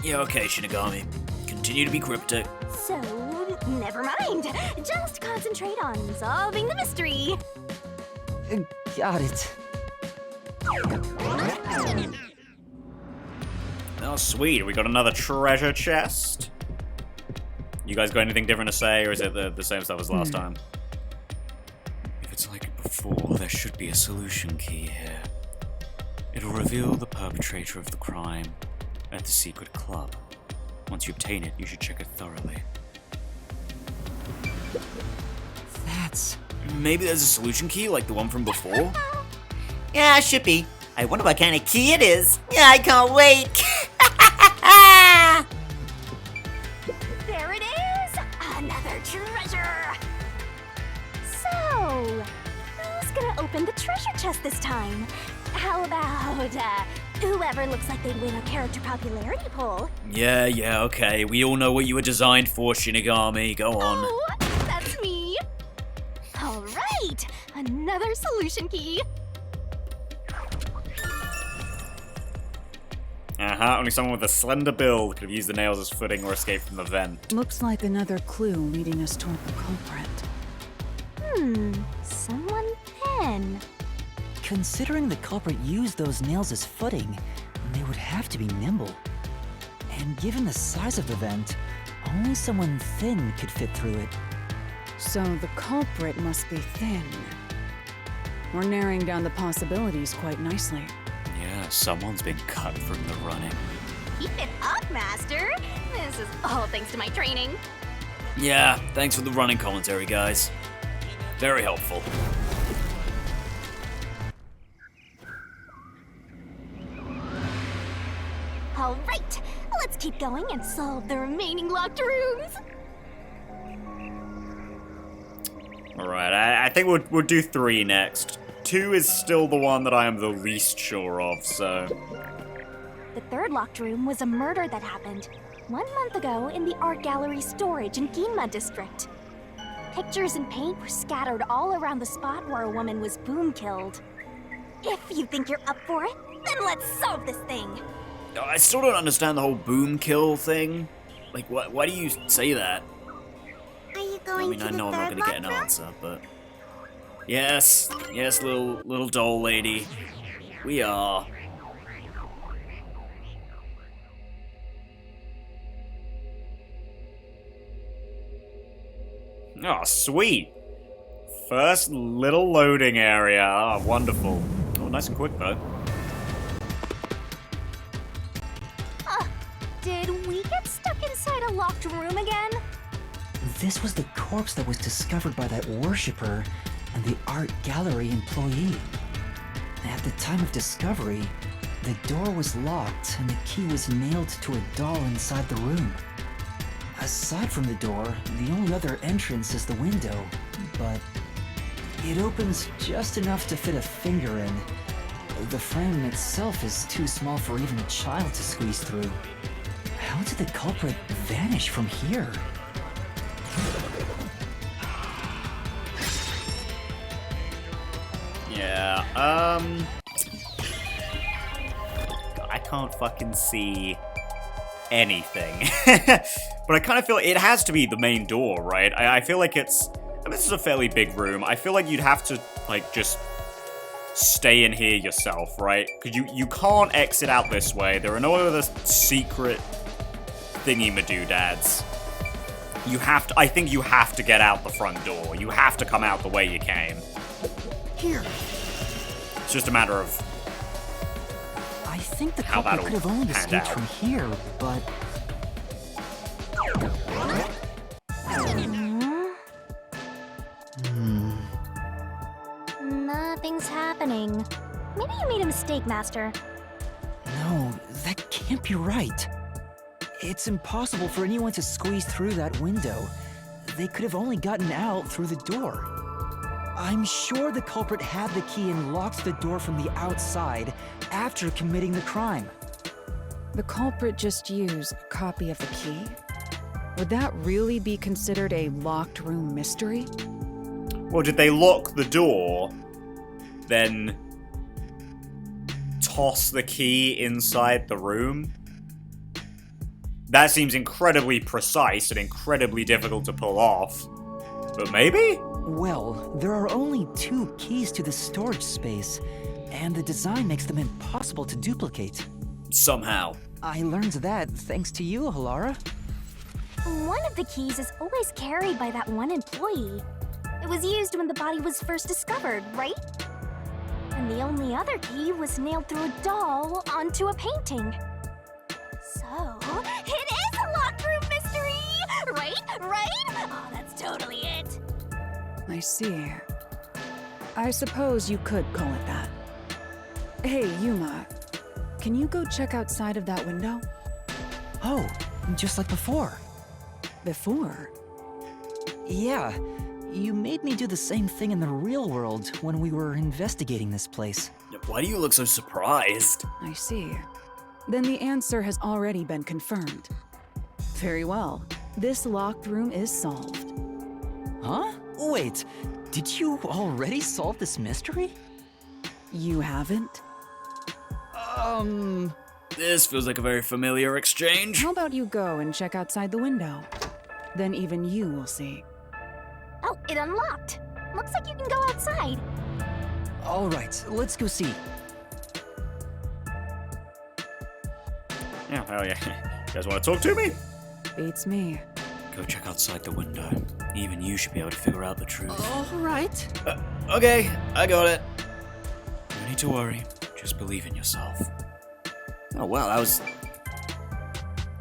Yeah, okay, Shinigami. Continue to be cryptic. So, never mind. Just concentrate on solving the mystery. Got it. Oh, sweet. We got another treasure chest. You guys got anything different to say, or is it the same stuff as last time? If it's like before, there should be a solution key here. It'll reveal the perpetrator of the crime at the secret club. Once you obtain it, you should check it thoroughly. That's... Maybe there's a solution key like the one from before? Yeah, should be. I wonder what kind of key it is. Yeah, I can't wait. There it is! Another treasure! So, who's gonna open the treasure chest this time? How about, whoever looks like they'd win a character popularity poll? Yeah, okay. We all know what you were designed for, Shinigami. Go on. Oh, that's me! Alright, another solution key. Only someone with a slender build could have used the nails as footing or escaped from the vent. Looks like another clue leading us toward the culprit. Someone thin. Considering the culprit used those nails as footing, they would have to be nimble. And given the size of the vent, only someone thin could fit through it. So the culprit must be thin. We're narrowing down the possibilities quite nicely. Yeah, someone's been cut from the running. Keep it up, Master. This is all thanks to my training. Yeah, thanks for the running commentary, guys. Very helpful. Alright, let's keep going and solve the remaining locked rooms. Alright, I think we'll do 3 next. 2 is still the one that I am the least sure of, so... The third locked room was a murder that happened 1 month ago in the art gallery storage in Ginma district. Pictures and paint were scattered all around the spot where a woman was boom killed. If you think you're up for it, then let's solve this thing. I still don't understand the whole boom kill thing. Like, why do you say that? Are you I going mean, to I the know I'm not third gonna get an locked room? answer, but... Yes, little doll lady. We are. Oh, sweet. First little loading area. Oh, wonderful. Oh, nice and quick, though. Did we get stuck inside a locked room again? This was the corpse that was discovered by that worshipper and the art gallery employee. At the time of discovery, the door was locked and the key was nailed to a doll inside the room. Aside from the door, the only other entrance is the window, but it opens just enough to fit a finger in. The frame itself is too small for even a child to squeeze through. How did the culprit vanish from here? Yeah, I can't fucking see anything. But I kind of feel it has to be the main door, right? I feel like it's... I mean, this is a fairly big room. I feel like you'd have to, like, just stay in here yourself, right? Because you can't exit out this way. There are no other secret thingy-madoodads. You have to... I think you have to get out the front door. You have to come out the way you came. Here. It's just a matter of... I think the How culprit that'll could have only pan escaped out. from here, but... Nothing's happening. Maybe you made a mistake, Master. No, that can't be right. It's impossible for anyone to squeeze through that window. They could have only gotten out through the door. I'm sure the culprit had the key and locked the door from the outside after committing the crime. The culprit just used a copy of the key? Would that really be considered a locked room mystery? Well, did they lock the door, then toss the key inside the room? That seems incredibly precise and incredibly difficult to pull off. But maybe? Well, there are only 2 keys to the storage space, and the design makes them impossible to duplicate. Somehow. I learned that thanks to you, Halara. One of the keys is always carried by that one employee. It was used when the body was first discovered, right? And the only other key was nailed through a doll onto a painting. So, it is a locked room mystery! Right? Right? Oh, that's totally it. I see. I suppose you could call it that. Hey, Yuma. Can you go check outside of that window? Oh, just like before. Before? Yeah, you made me do the same thing in the real world when we were investigating this place. Why do you look so surprised? I see. Then the answer has already been confirmed. Very well. This locked room is solved. Huh? Wait, did you already solve this mystery? You haven't? This feels like a very familiar exchange. How about you go and check outside the window? Then even you will see. Oh, it unlocked. Looks like you can go outside. All right, let's go see. Yeah, hell yeah. You guys want to talk to me? Beats me. Go check outside the window. Even you should be able to figure out the truth. All right. Okay, I got it. No need to worry. Just believe in yourself. Oh wow, that was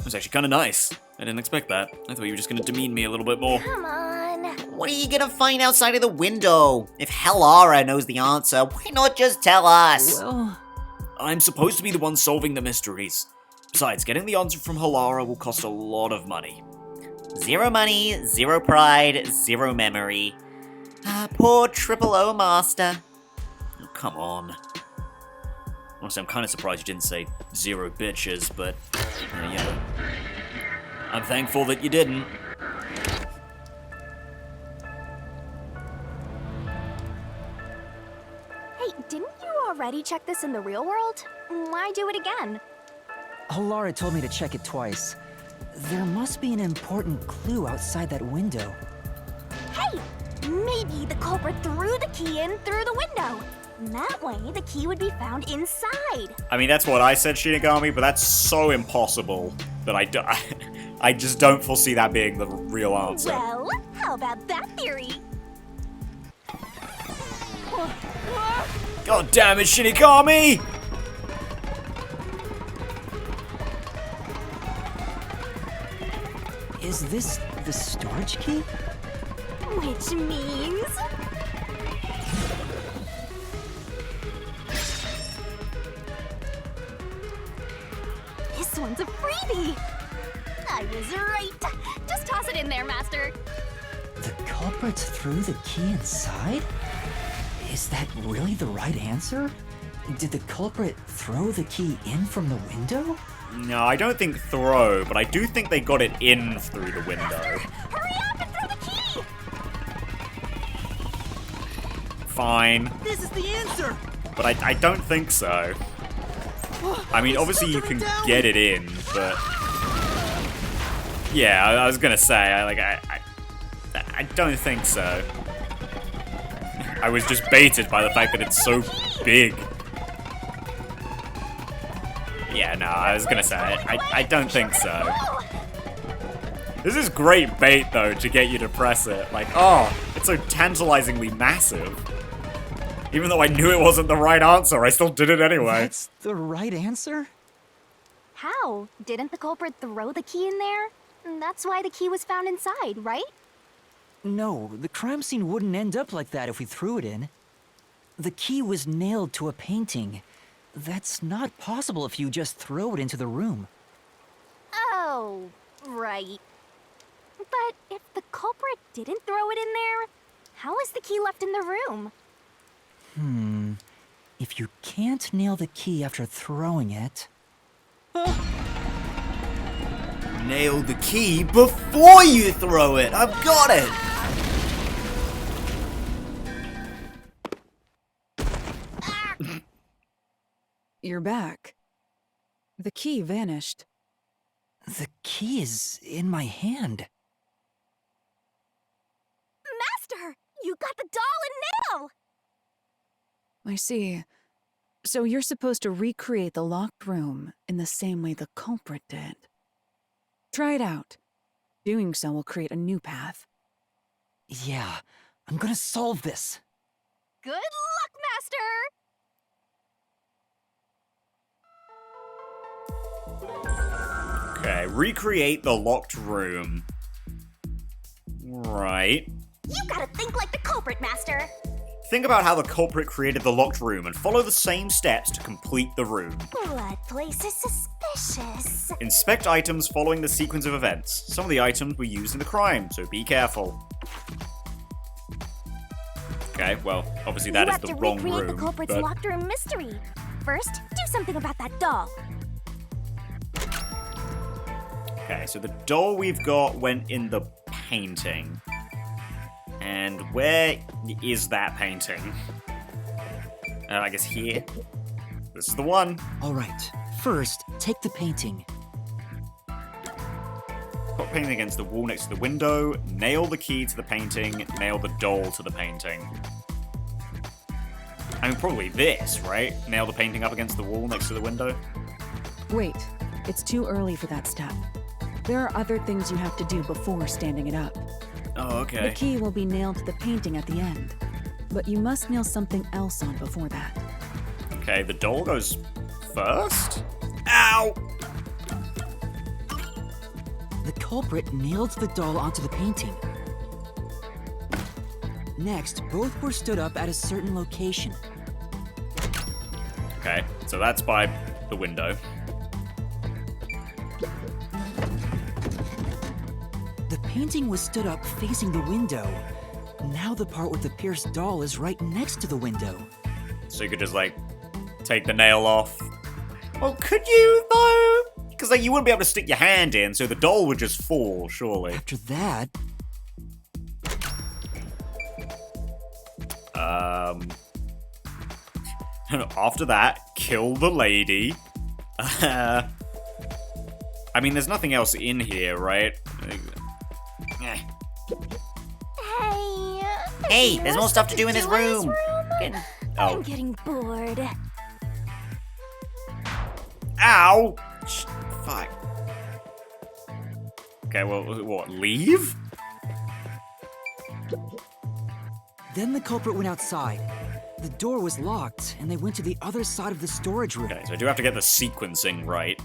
actually kind of nice. I didn't expect that. I thought you were just gonna demean me a little bit more. Come on. What are you gonna find outside of the window? If Halara knows the answer, why not just tell us? Well, I'm supposed to be the one solving the mysteries. Besides, getting the answer from Halara will cost a lot of money. 0 money, 0 pride, 0 memory. Poor Triple O Master. Oh, come on. Honestly, I'm kind of surprised you didn't say 0 bitches, but yeah. I'm thankful that you didn't. Hey, didn't you already check this in the real world? Why do it again? Halara told me to check it twice. There must be an important clue outside that window. Hey! Maybe the culprit threw the key in through the window. That way, the key would be found inside. I mean, that's what I said, Shinigami, but that's so impossible that I just don't foresee that being the real answer. Well, how about that theory? God damn it, Shinigami! Is this the storage key? Which means... this one's a freebie! I was right! Just toss it in there, Master! The culprit threw the key inside? Is that really the right answer? Did the culprit throw the key in from the window? No, I don't think throw, but I do think they got it in through the window. Hurry up and throw the key! Fine, This is the answer! but I don't think so. I mean, obviously you can get it in, but... Yeah, I was gonna say, I don't think so. I was just baited by the fact that it's so big. Yeah, no, I was gonna say, I don't think so. This is great bait, though, to get you to press it. Like, oh, it's so tantalizingly massive. Even though I knew it wasn't the right answer, I still did it anyway. That's the right answer? How? Didn't the culprit throw the key in there? That's why the key was found inside, right? No, the crime scene wouldn't end up like that if we threw it in. The key was nailed to a painting. That's not possible if you just throw it into the room. Oh, right. But if the culprit didn't throw it in there, how is the key left in the room? If you can't nail the key after throwing it... Nail the key before you throw it! I've got it! You're back. The key vanished. The key is in my hand. Master! You got the doll and nail! I see. So you're supposed to recreate the locked room in the same way the culprit did. Try it out. Doing so will create a new path. Yeah, I'm gonna solve this. Good luck, Master! Okay, recreate the locked room. Right. You gotta think like the culprit, Master! Think about how the culprit created the locked room and follow the same steps to complete the room. Blood place is suspicious. Inspect items following the sequence of events. Some of the items were used in the crime, so be careful. Okay, well, obviously that is the wrong You have to recreate room, the culprit's but... locked room mystery. First, do something about that doll. Okay, so the doll we've got went in the painting. And where is that painting? I guess here? This is the one. All right, first, take the painting. Put painting against the wall next to the window, nail the key to the painting, nail the doll to the painting. I mean, probably this, right? Nail the painting up against the wall next to the window. Wait, it's too early for that step. There are other things you have to do before standing it up. Oh, okay. The key will be nailed to the painting at the end, but you must nail something else on before that. Okay, the doll goes first? Ow! The culprit nailed the doll onto the painting. Next, both were stood up at a certain location. Okay, so that's by the window. The painting was stood up facing the window. Now the part with the pierced doll is right next to the window. So you could just, like, take the nail off. Well, could you, though? Because, like, you wouldn't be able to stick your hand in, so the doll would just fall, surely. After that, After that, kill the lady. I mean, there's nothing else in here, right? Eh. Hey, there's more stuff to do in this room. Oh. I'm getting bored. Ow! Fuck. Okay, well, what, leave? then the culprit went outside. The door was locked, and they went to the other side of the storage room. Okay, so I do have to get the sequencing right.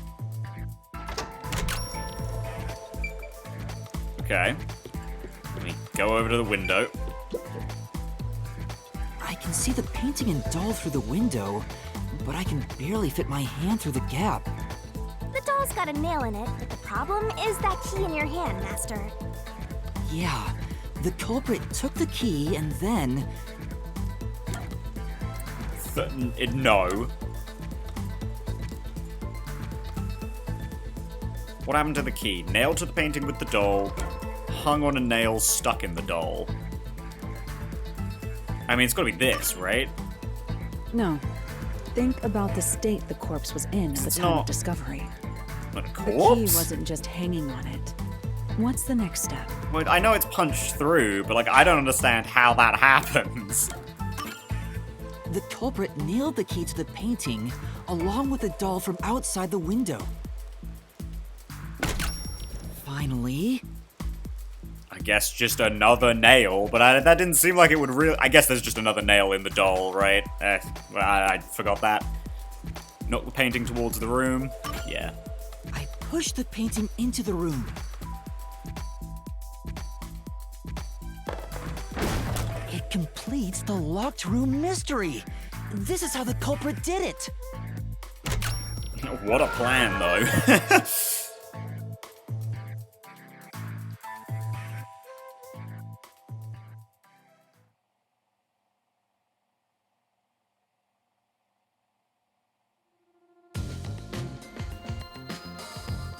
Okay. Let me go over to the window. I can see the painting and doll through the window, but I can barely fit my hand through the gap. The doll's got a nail in it, but the problem is that key in your hand, Master. Yeah, the culprit took the key and then... No. What happened to the key? Nailed to the painting with the doll, hung on a nail stuck in the doll. I mean, it's gotta be this, right? No. Think about the state the corpse was in at the It's time not- of discovery. Not a The key corpse? wasn't just hanging on it. What's the next step? Well, I know it's punched through, but like, I don't understand how that happens. The culprit nailed the key to the painting along with the doll from outside the window. Finally. I guess just another nail, but that didn't seem like it would really. I guess there's just another nail in the doll, right? I forgot that. Knock the painting towards the room. Yeah. I pushed the painting into the room. It completes the locked room mystery. This is how the culprit did it. What a plan, though.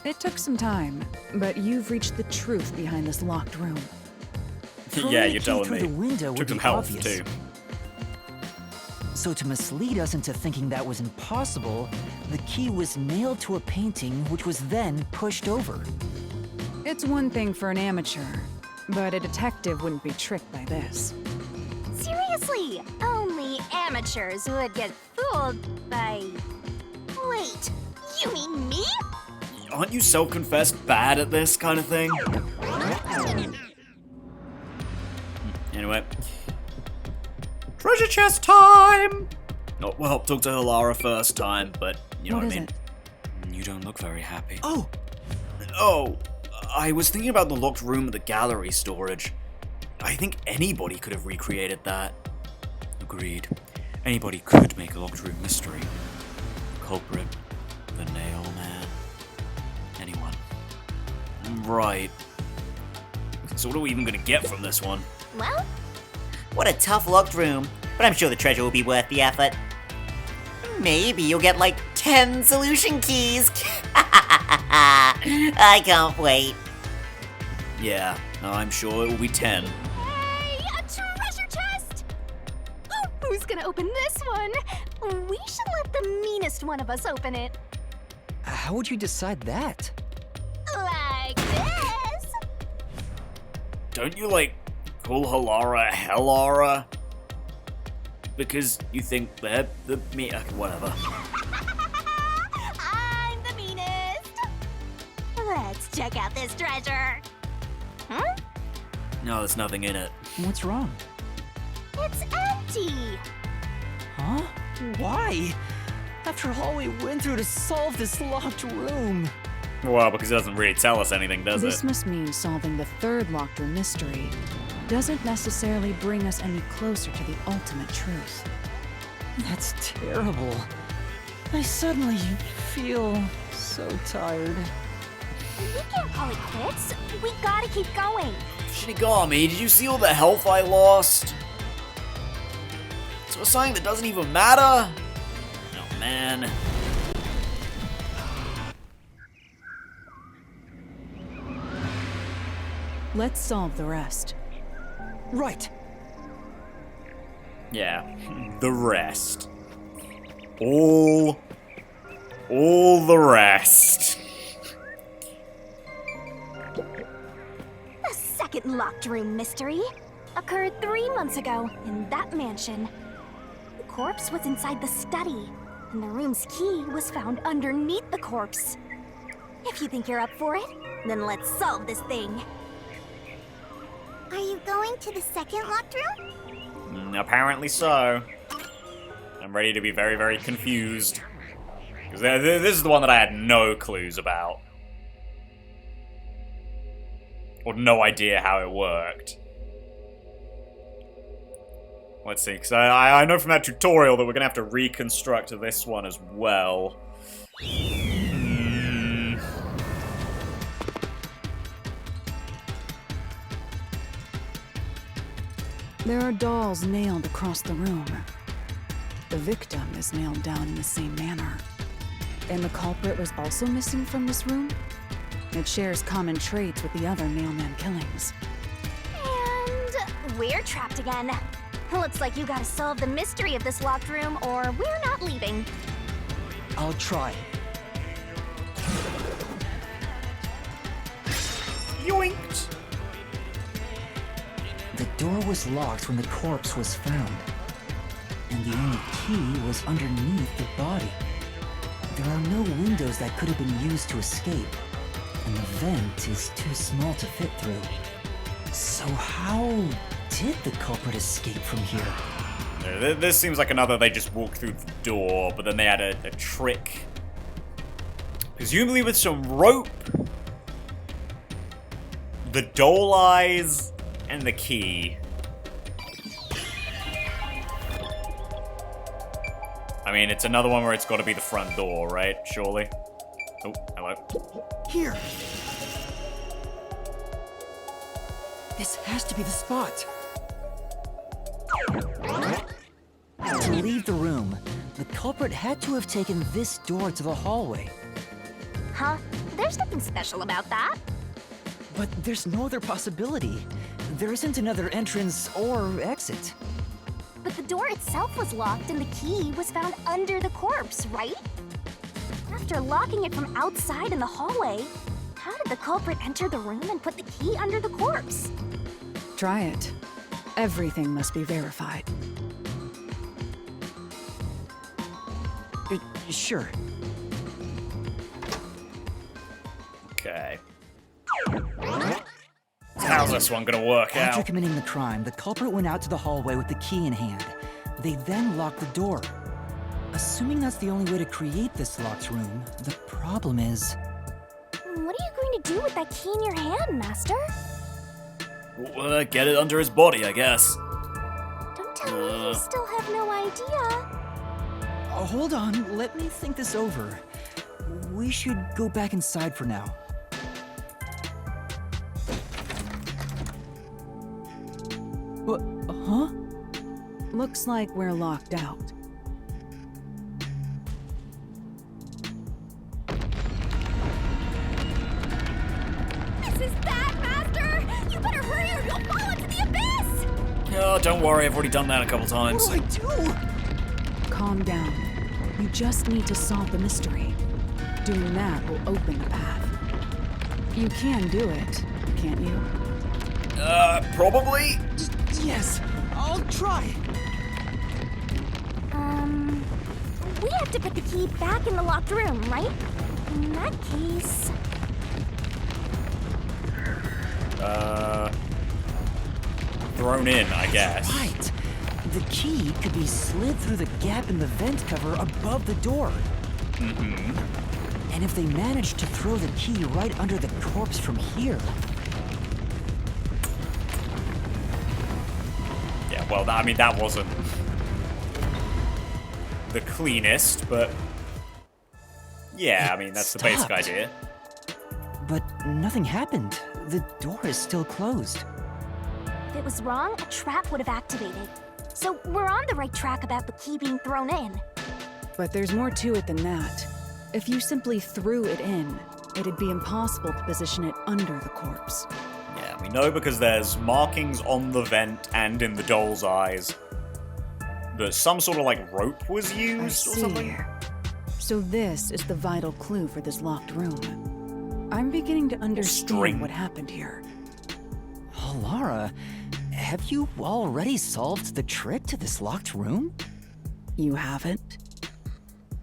It took some time, but you've reached the truth behind this locked room. Yeah, you're telling through me. the window would Took be some health, obvious. too. So to mislead us into thinking that was impossible, the key was nailed to a painting which was then pushed over. It's one thing for an amateur, but a detective wouldn't be tricked by this. Seriously, only amateurs would get fooled by... Wait, you mean me? Aren't you self-confessed bad at this kind of thing? Anyway. Treasure chest time! Oh, well, talk to Hilara first time, but you know What what is I mean. it? You don't look very happy. Oh, Oh, I was thinking about the locked room at the gallery storage. I think anybody could have recreated that. Agreed. Anybody could make a locked room mystery. The culprit, the nail man, anyone. Right. So what are we even gonna get from this one? Well, What a tough locked room, but I'm sure the treasure will be worth the effort. Maybe you'll get like 10 solution keys. I can't wait. Yeah, I'm sure it will be 10. hey, a treasure chest! Who's gonna open this one? We should let the meanest one of us open it. how would you decide that? Like this. Don't you, like, call Hilara Hellara? Because you think they're the me. Whatever. I'm the meanest. Let's check out this treasure. Huh? No, there's nothing in it. What's wrong? It's empty. Huh? Why? After all we went through to solve this locked room. Well, because it doesn't really tell us anything, does This it? must mean solving the third locked room mystery doesn't necessarily bring us any closer to the ultimate truth. That's terrible. I suddenly feel so tired. We can't call it quits. We gotta keep going. Shinigami, did you see all the health I lost? So it's something that doesn't even matter? Oh, man. Let's solve the rest. Right. Yeah. The rest. All the rest. The second locked room mystery occurred 3 months ago in that mansion. The corpse was inside the study, and the room's key was found underneath the corpse. If you think you're up for it, then let's solve this thing. Are you going to the second locked room? Apparently so. I'm ready to be very, very confused. Because this is the one that I had no clues about. Or no idea how it worked. Let's see, because I know from that tutorial that we're going to have to reconstruct this one as well. There are dolls nailed across the room. The victim is nailed down in the same manner. And the culprit was also missing from this room? It shares common traits with the other mailman killings. And we're trapped again. Looks like you gotta solve the mystery of this locked room, or we're not leaving. I'll try. Yoinked! The door was locked when the corpse was found. And the only key was underneath the body. There are no windows that could have been used to escape. And the vent is too small to fit through. So how did the culprit escape from here? This seems like another they just walked through the door, but then they had a trick. Presumably with some rope, the doll eyes, and the key. I mean, it's another one where it's got to be the front door, right? Surely. Oh, hello. Here! This has to be the spot! To leave the room, the culprit had to have taken this door to the hallway. Huh? There's nothing special about that. But there's no other possibility. There isn't another entrance or exit. But the door itself was locked and the key was found under the corpse, right? After locking it from outside in the hallway, how did the culprit enter the room and put the key under the corpse? Try it. Everything must be verified. Sure. Okay. So how's this one gonna work After out? committing the crime, the culprit went out to the hallway with the key in hand. They then locked the door. Assuming that's the only way to create this locked room, the problem is... What are you going to do with that key in your hand, Master? Well, get it under his body, I guess. Don't tell me you still have no idea. Hold on, let me think this over. We should go back inside for now. What? Huh? Looks like we're locked out. This is bad, Master! You better hurry or you'll fall into the abyss! Oh, don't worry, I've already done that a couple times. What do I do? Calm down. You just need to solve the mystery. Doing that will open the path. You can do it, can't you? Probably? Yes, I'll try. We have to put the key back in the locked room, right? In that case... Thrown in, I guess. Right. The key could be slid through the gap in the vent cover above the door. Mm-hmm. And if they managed to throw the key right under the corpse from here... Yeah, well, I mean, that wasn't the cleanest, but... Yeah, I mean, that's the basic stopped. idea. But nothing happened. The door is still closed. If it was wrong, a trap would have activated. So we're on the right track about the key being thrown in. But there's more to it than that. If you simply threw it in, it'd be impossible to position it under the corpse. Yeah, we know because there's markings on the vent and in the doll's eyes that some sort of, like, rope was I used or see. something. So this is the vital clue for this locked room. I'm beginning to understand String. what happened here. Oh, Lara, have you already solved the trick to this locked room? You haven't?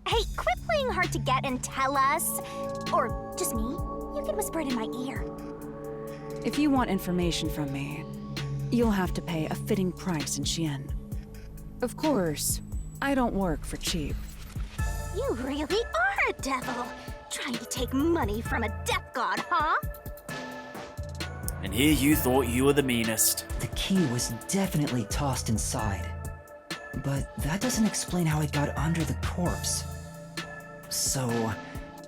Hey, quit playing hard to get and tell us. Or just me. You can whisper it in my ear. If you want information from me, you'll have to pay a fitting price in Xian. Of course, I don't work for cheap. You really are a devil. Trying to take money from a death god, huh? And here you thought you were the meanest. The key was definitely tossed inside. But that doesn't explain how it got under the corpse. So,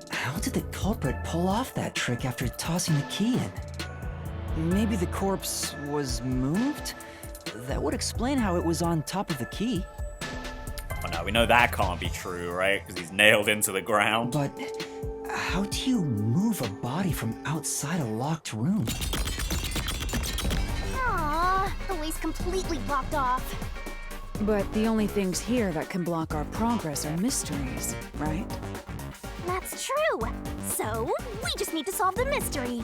how did the culprit pull off that trick after tossing the key in? Maybe the corpse was moved? That would explain how it was on top of the key. Oh, now we know that can't be true, right? Because he's nailed into the ground. But how do you move a body from outside a locked room? Aww, the way's completely blocked off. But the only things here that can block our progress are mysteries, right? That's true. So, we just need to solve the mystery.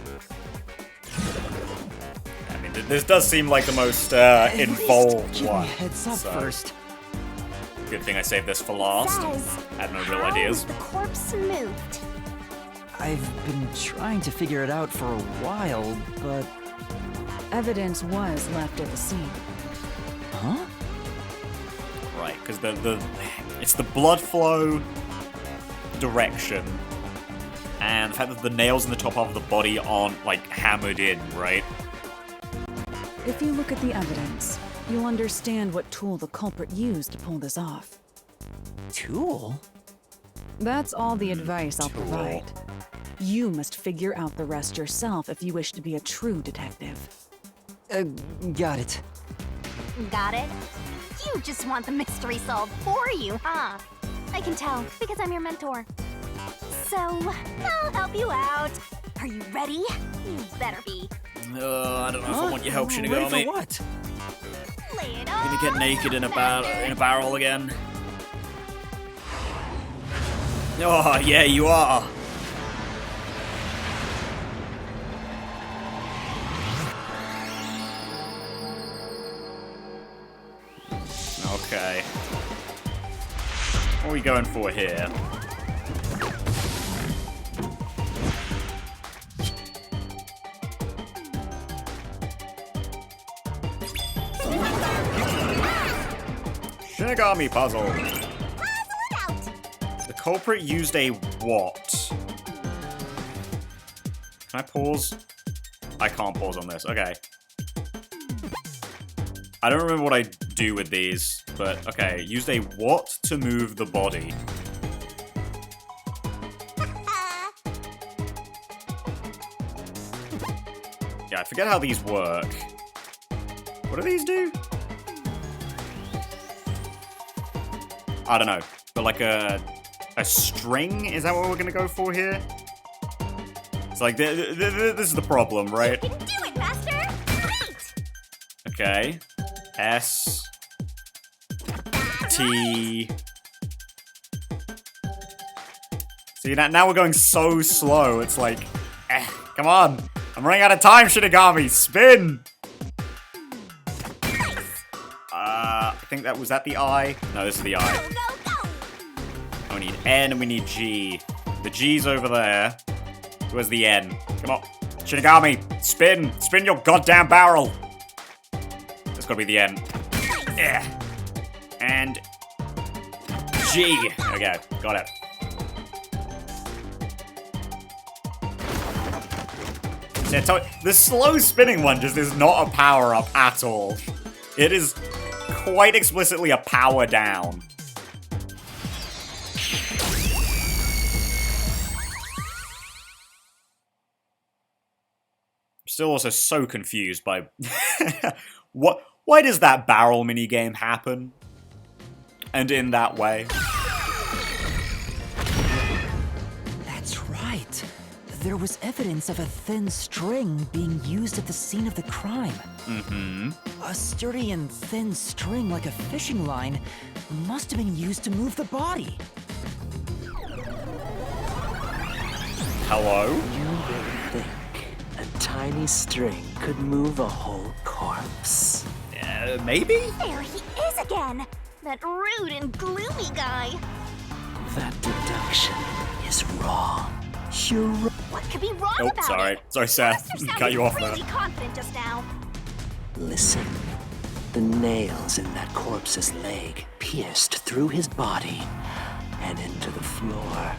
I mean, this does seem like the most At involved least give one. me a heads up so first. Good thing I saved this for last. Says, I had no real how ideas. was the corpse moved? I've been trying to figure it out for a while, but... Evidence was left at the scene. Huh? Right, because it's the blood flow direction, and the fact that the nails in the top half of the body aren't, like, hammered in, right? If you look at the evidence, you'll understand what tool the culprit used to pull this off. Tool? That's all the advice I'll Tool. provide. You must figure out the rest yourself if you wish to be a true detective. Got it. Got it? You just want the mystery solved for you, huh? I can tell, because I'm your mentor. So, I'll help you out. Are you ready? You better be. I don't know if I want your help, Ready Shinigami. for what? Lay it Gonna on. get naked in a barrel again. Oh, yeah, you are. Okay. What are we going for here? Shinigami puzzle. The culprit used a what? Can I pause? I can't pause on this. Okay. I don't remember what I do with these, but okay. Used a what to move the body? Yeah, I forget how these work. What do these do? I don't know. But like a string? Is that what we're gonna go for here? It's like, this is the problem, right? You can do it, Master! Great! Okay. S. T. See, now we're going so slow. It's like, come on. I'm running out of time, Shinigami. Spin! I think was that the I? No, this is the I. Go, go, go! And we need N and we need G. The G's over there. Where's the N? Come on. Shinigami, spin! Spin your goddamn barrel! That's gotta be the N. Yeah. And G. Okay, got it. So the slow spinning one just is not a power up at all. It is quite explicitly a power down. Still also so confused by why does that barrel minigame happen? And in that way. That's right. There was evidence of a thin string being used at the scene of the crime. Mm-hmm. A sturdy and thin string like a fishing line must have been used to move the body. Hello? You really think a tiny string could move a whole corpse? Maybe? There he is again! That rude and gloomy guy! That deduction is wrong. You're wrong. What could be wrong Oh, about sorry. it? Sorry, Seth. Master Cut you off there. really confident just now. Listen. The nails in that corpse's leg pierced through his body and into the floor.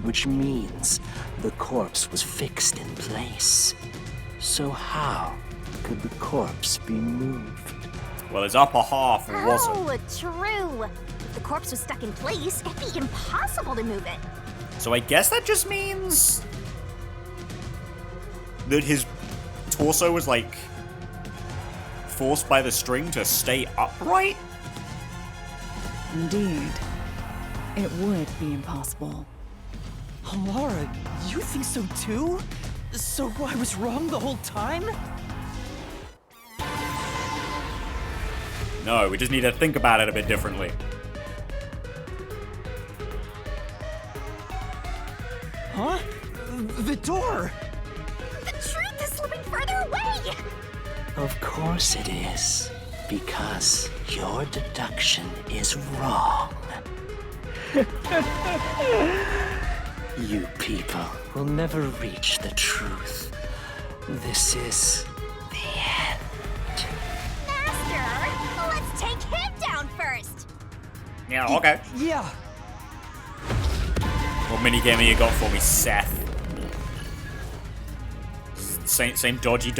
Which means the corpse was fixed in place. So how could the corpse be moved? Well, his upper half wasn't. Oh, true. If the corpse was stuck in place, it'd be impossible to move it. So I guess that just means that his torso was, like, forced by the string to stay upright? Indeed. It would be impossible. Laura, you think so too? So I was wrong the whole time? No, we just need to think about it a bit differently. Huh? The door! The truth is slipping further away! Of course it is. Because your deduction is wrong. You people will never reach the truth. This is the end. Master, let's take him down first! Yeah, okay. Yeah. What minigame have you got for me, Seth? Same dodgy,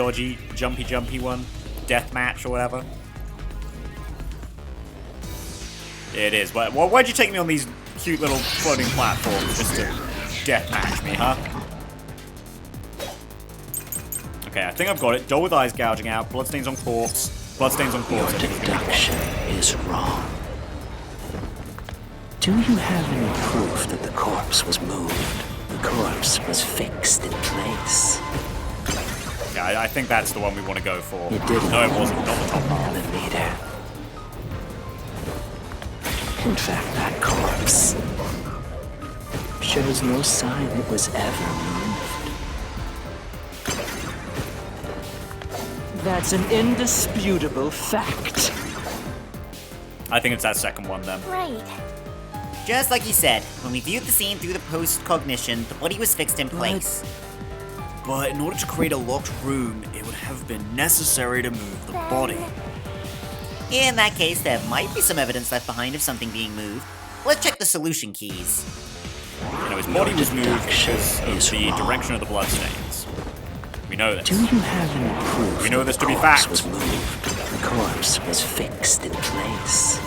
jumpy one? Deathmatch or whatever? It is, but why'd you take me on these cute little floating platforms just to deathmatch me, huh? Okay, I think I've got it. Doll with eyes gouging out, bloodstains on corpse, bloodstains on Your corpse. deduction is wrong. Do you have any proof that the corpse was moved? The corpse was fixed in place. Yeah, I think that's the one we want to go for. It didn't No, it wasn't. Not the top move half. a millimeter. In fact, that corpse shows no sign it was ever moved. That's an indisputable fact. I think it's that second one then. Right. Just like you said, when we viewed the scene through the post-cognition, the body was fixed in place. But in order to create a locked room, it would have been necessary to move the body. In that case, there might be some evidence left behind of something being moved. Let's check the solution keys. You know, his body was moved because of Is the wrong. direction of the bloodstains. We know this. Do you have any proof We know that this the to be corpse fact. was moved? The corpse was fixed in place.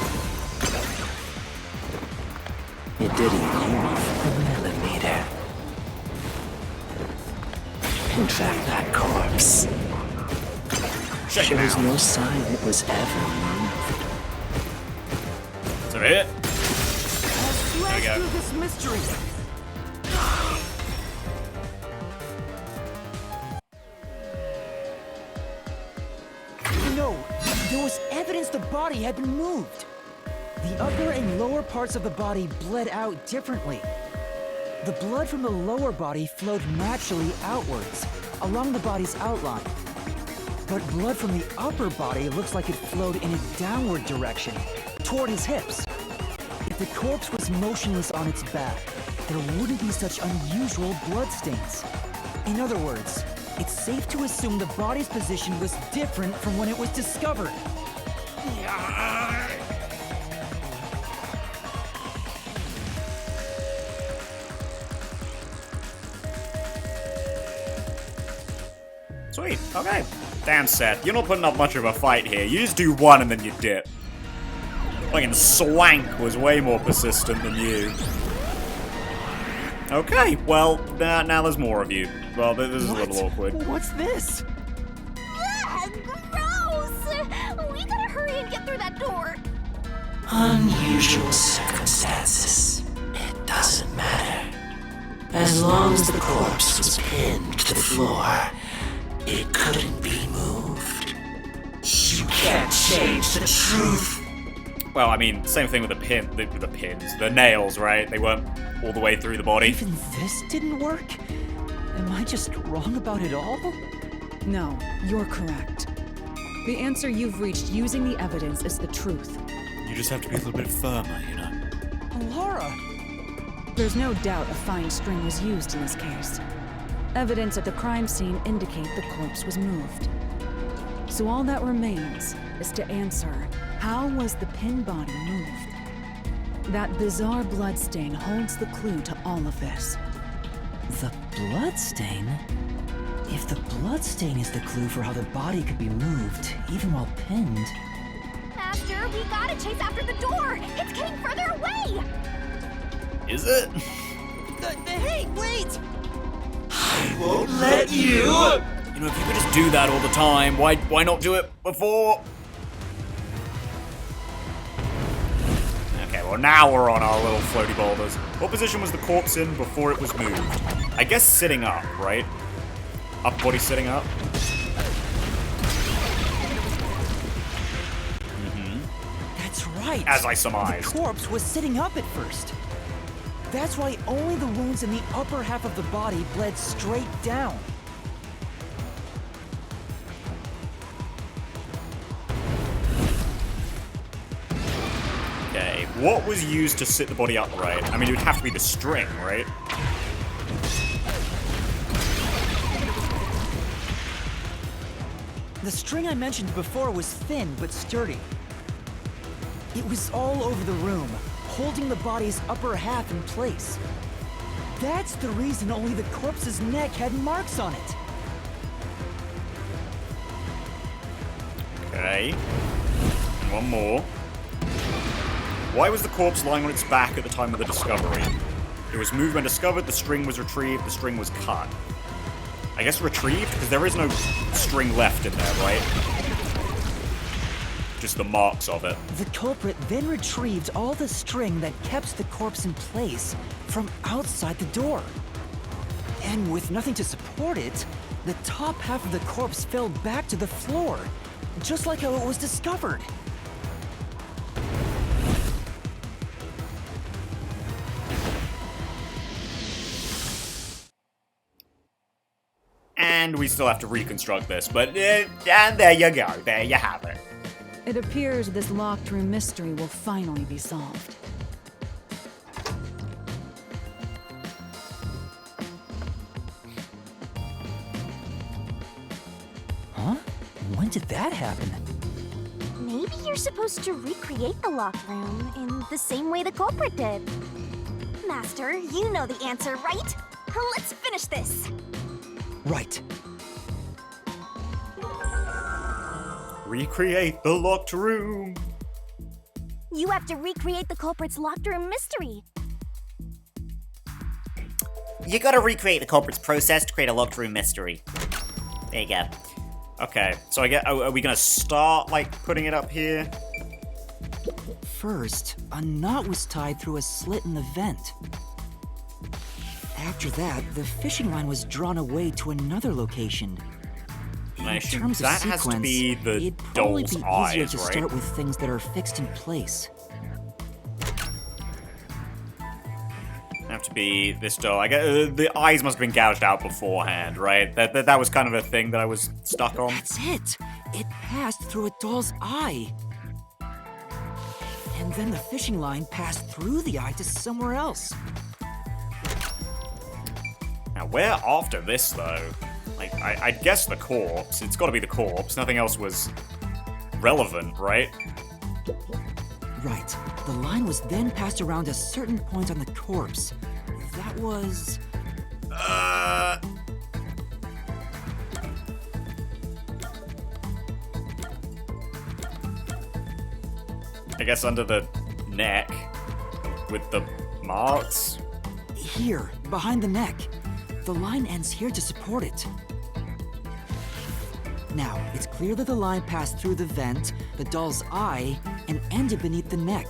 It didn't move a millimeter. In fact, that corpse Shake it shows out. no sign it was ever moved. So here. Slash go. through this mystery. No, there was evidence the body had been moved. The upper and lower parts of the body bled out differently. The blood from the lower body flowed naturally outwards, along the body's outline. But blood from the upper body looks like it flowed in a downward direction, toward his hips. If the corpse was motionless on its back, there wouldn't be such unusual bloodstains. In other words, it's safe to assume the body's position was different from when it was discovered. Sweet. Okay. Damn, Seth. You're not putting up much of a fight here. You just do one and then you dip. Fucking Swank was way more persistent than you. Okay, well, now there's more of you. Well, this is a little awkward. What's this? Ah, gross! We gotta hurry and get through that door. Unusual circumstances. It doesn't matter. As long as the corpse was pinned to the floor, it couldn't be moved. You can't change the truth. Well, I mean, same thing with the pins, the nails, right? They weren't all the way through the body. Even this didn't work? Am I just wrong about it all? No, you're correct. The answer you've reached using the evidence is the truth. You just have to be a little bit firmer, you know. Laura! There's no doubt a fine string was used in this case. Evidence at the crime scene indicate the corpse was moved. So all that remains is to answer, how was the pin body moved? That bizarre bloodstain holds the clue to all of this. The bloodstain? If the bloodstain is the clue for how the body could be moved, even while pinned... Master, we gotta chase after the door! It's getting further away! Is it? Hey, wait! Won't let you! You know, if you could just do that all the time, why not do it before? Okay, Well, now we're on our little floaty boulders. What position was the corpse in before it was moved? I guess sitting up, right? Upper body sitting up. That's right. As I surmised. The corpse was sitting up at first. That's why only the wounds in the upper half of the body bled straight down. Okay, what was used to sit the body upright? I mean, it would have to be the string, right? The string I mentioned before was thin but sturdy. It was all over the room, holding the body's upper half in place. That's the reason only the corpse's neck had marks on it. Okay. And one more. Why was the corpse lying on its back at the time of the discovery? It was moved when discovered, the string was retrieved, the string was cut. I guess retrieved? Because there is no string left in there, right? Just the marks of it. The culprit then retrieved all the string that kept the corpse in place from outside the door. And with nothing to support it, the top half of the corpse fell back to the floor, just like how it was discovered. And we still have to reconstruct this, but and there you go, there you have it. It appears this locked room mystery will finally be solved. Huh? When did that happen? Maybe you're supposed to recreate the locked room in the same way the culprit did. Master, you know the answer, right? Let's finish this. Right. Recreate the locked room. You have to recreate the culprit's locked room mystery. You gotta recreate the culprit's process to create a locked room mystery. There you go. Okay, so are we gonna start, like, putting it up here? First, a knot was tied through a slit in the vent. After that, the fishing line was drawn away to another location. I In assume terms of that has to sequence, be the it'd probably doll's be easier eyes, to right? start with things that are fixed in place. Have to be this doll. I guess the eyes must have been gouged out beforehand, right? That was kind of a thing that I was stuck on. That's it! It passed through a doll's eye. And then the fishing line passed through the eye to somewhere else. Now, where after this, though? Like, I'd guess the corpse. It's got to be the corpse. Nothing else was relevant, right? Right. The line was then passed around a certain point on the corpse. That was... I guess under the neck with the marks. Here, behind the neck. The line ends here to support it. Now, it's clear that the line passed through the vent, the doll's eye, and ended beneath the neck.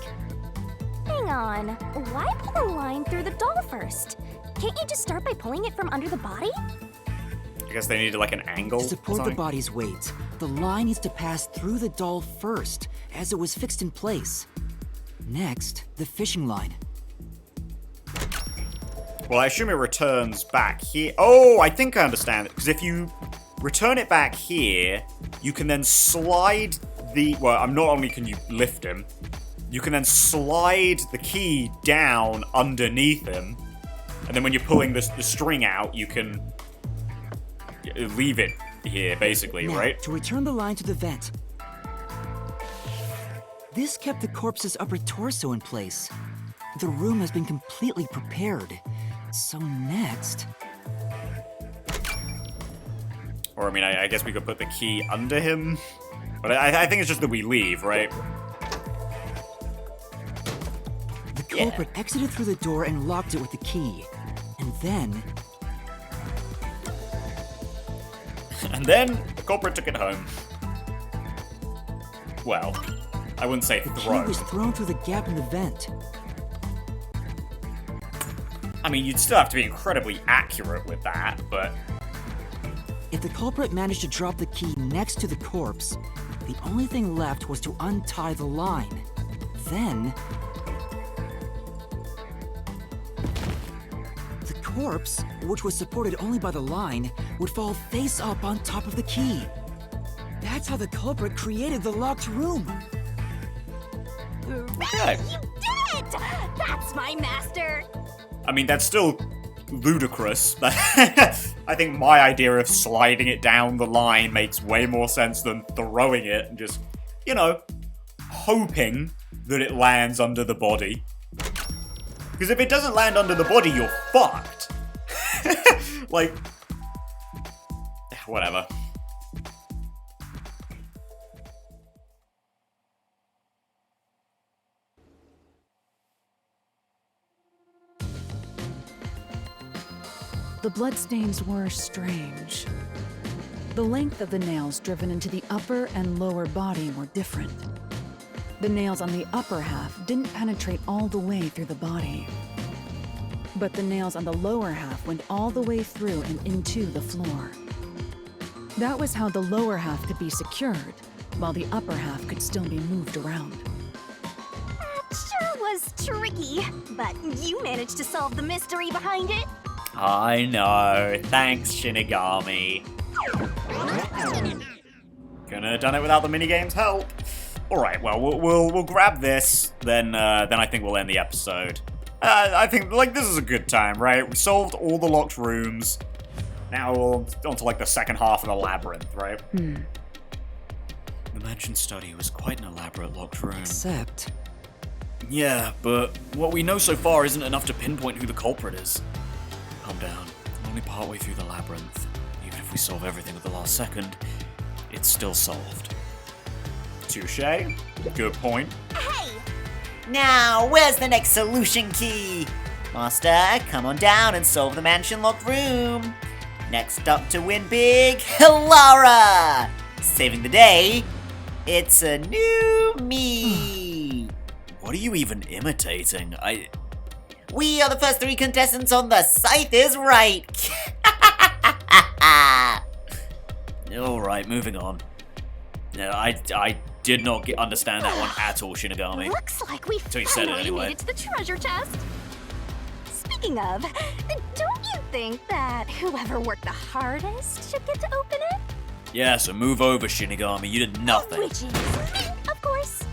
Hang on. Why pull a line through the doll first? Can't you just start by pulling it from under the body? I guess they needed like an angle. To or support the something. body's weight, the line needs to pass through the doll first, as it was fixed in place. Next, the fishing line. Well, I assume it returns back here. Oh, I think I understand it. Because if you return it back here, you can then slide the... Well, not only can you lift him, you can then slide the key down underneath him. And then when you're pulling the string out, you can leave it here, basically, Now, right? to return the line to the vent. This kept the corpse's upper torso in place. The room has been completely prepared. So next... Or, I mean, I guess we could put the key under him. But I think it's just that we leave, right? The culprit exited through the door and locked it with the key. And then... And then the culprit took it home. Well, I wouldn't say the key thrown. was thrown through the gap in the vent. mean, you'd still have to be incredibly accurate with that, but... If the culprit managed to drop the key next to the corpse, the only thing left was to untie the line. Then... the corpse, which was supported only by the line, would fall face up on top of the key. That's how the culprit created the locked room. Okay. You did it! That's my master! I mean, that's still ludicrous. I think my idea of sliding it down the line makes way more sense than throwing it and just, you know, hoping that it lands under the body. Because if it doesn't land under the body, you're fucked. Like, whatever. The bloodstains were strange. The length of the nails driven into the upper and lower body were different. The nails on the upper half didn't penetrate all the way through the body. But the nails on the lower half went all the way through and into the floor. That was how the lower half could be secured, while the upper half could still be moved around. That sure was tricky, but you managed to solve the mystery behind it. I know. Thanks, Shinigami. Couldn't have done it without the minigame's help. Alright, well, we'll grab this, then I think we'll end the episode. I think, like, this is a good time, right? We solved all the locked rooms. Now we'll on to, like, the second half of the labyrinth, right? The mansion study was quite an elaborate locked room. Except... Yeah, but what we know so far isn't enough to pinpoint who the culprit is. Calm down. We're only partway through the labyrinth. Even if we solve everything at the last second, it's still solved. Touché. Good point. Hey! Now, where's the next solution key? Master, come on down and solve the mansion locked room. Next up to win big, Lara! Saving the day, it's a new me. What are you even imitating? We are the first 3 contestants on The Scythe is Right. Alright, moving on. No, I did not understand that one at all, Shinigami. Looks like we So you said it finally anyway. made it to the treasure chest. Speaking of, don't you think that whoever worked the hardest should get to open it? Yeah, so move over, Shinigami. You did nothing. Which is me, of course.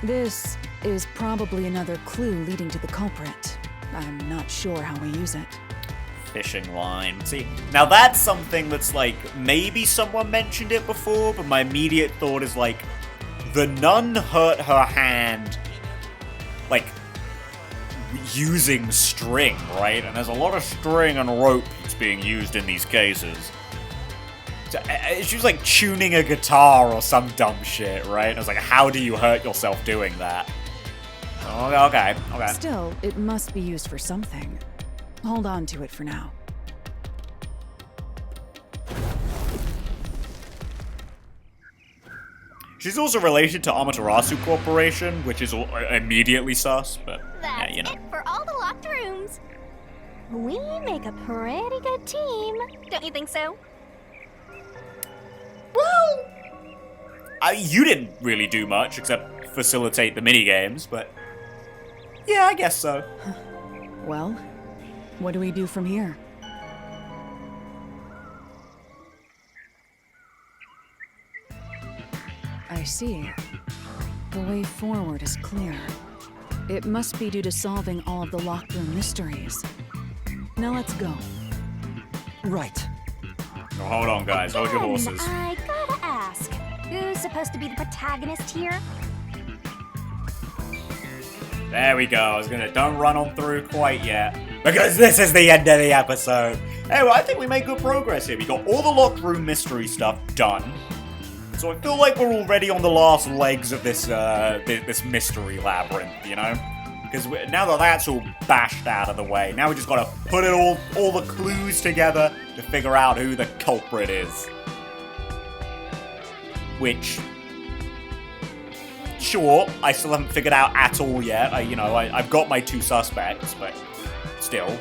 This is probably another clue leading to the culprit. I'm not sure how we use it. Fishing line. See, now that's something that's like, maybe someone mentioned it before, but my immediate thought is like, the nun hurt her hand, like, using string, right? And there's a lot of string and rope that's being used in these cases. So, she was like tuning a guitar or some dumb shit, right? And I was like, how do you hurt yourself doing that? Oh, okay. Still, it must be used for something. Hold on to it for now. She's also related to Amaterasu Corporation, which is immediately sus, but That's yeah, you know. it for all the locked rooms. We make a pretty good team, don't you think so? Well, you didn't really do much except facilitate the minigames, but yeah, I guess so. Well, what do we do from here? I see. The way forward is clear. It must be due to solving all of the locked room mysteries. Now let's go. Right. Oh, hold on, guys. Hold your horses. I gotta ask, who's supposed to be the protagonist here? There we go. I was gonna... Don't run on through quite yet, because this is the end of the episode. Anyway, I think we made good progress here. We got all the locked room mystery stuff done. So I feel like we're already on the last legs of this this mystery labyrinth, you know? Because now that that's all bashed out of the way, now we just gotta put it all the clues together to figure out who the culprit is. Which sure. I still haven't figured out at all yet. I've got my 2 suspects, but still.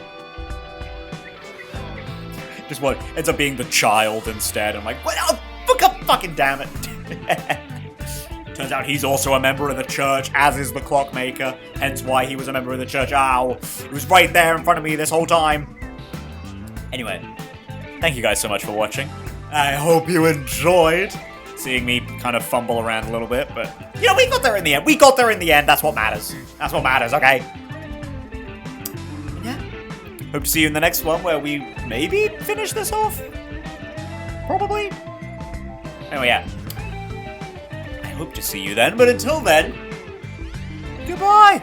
Just what ends up being the child instead. I'm like, what? Oh, fucking damn it. Turns out he's also a member of the church, as is the clockmaker. Hence why he was a member of the church. Ow. He was right there in front of me this whole time. Anyway, thank you guys so much for watching. I hope you enjoyed seeing me kind of fumble around a little bit, but, we got there in the end. We got there in the end. That's what matters. That's what matters, okay? Yeah. Hope to see you in the next one where we maybe finish this off. Probably. Anyway, yeah. I hope to see you then, but until then, goodbye!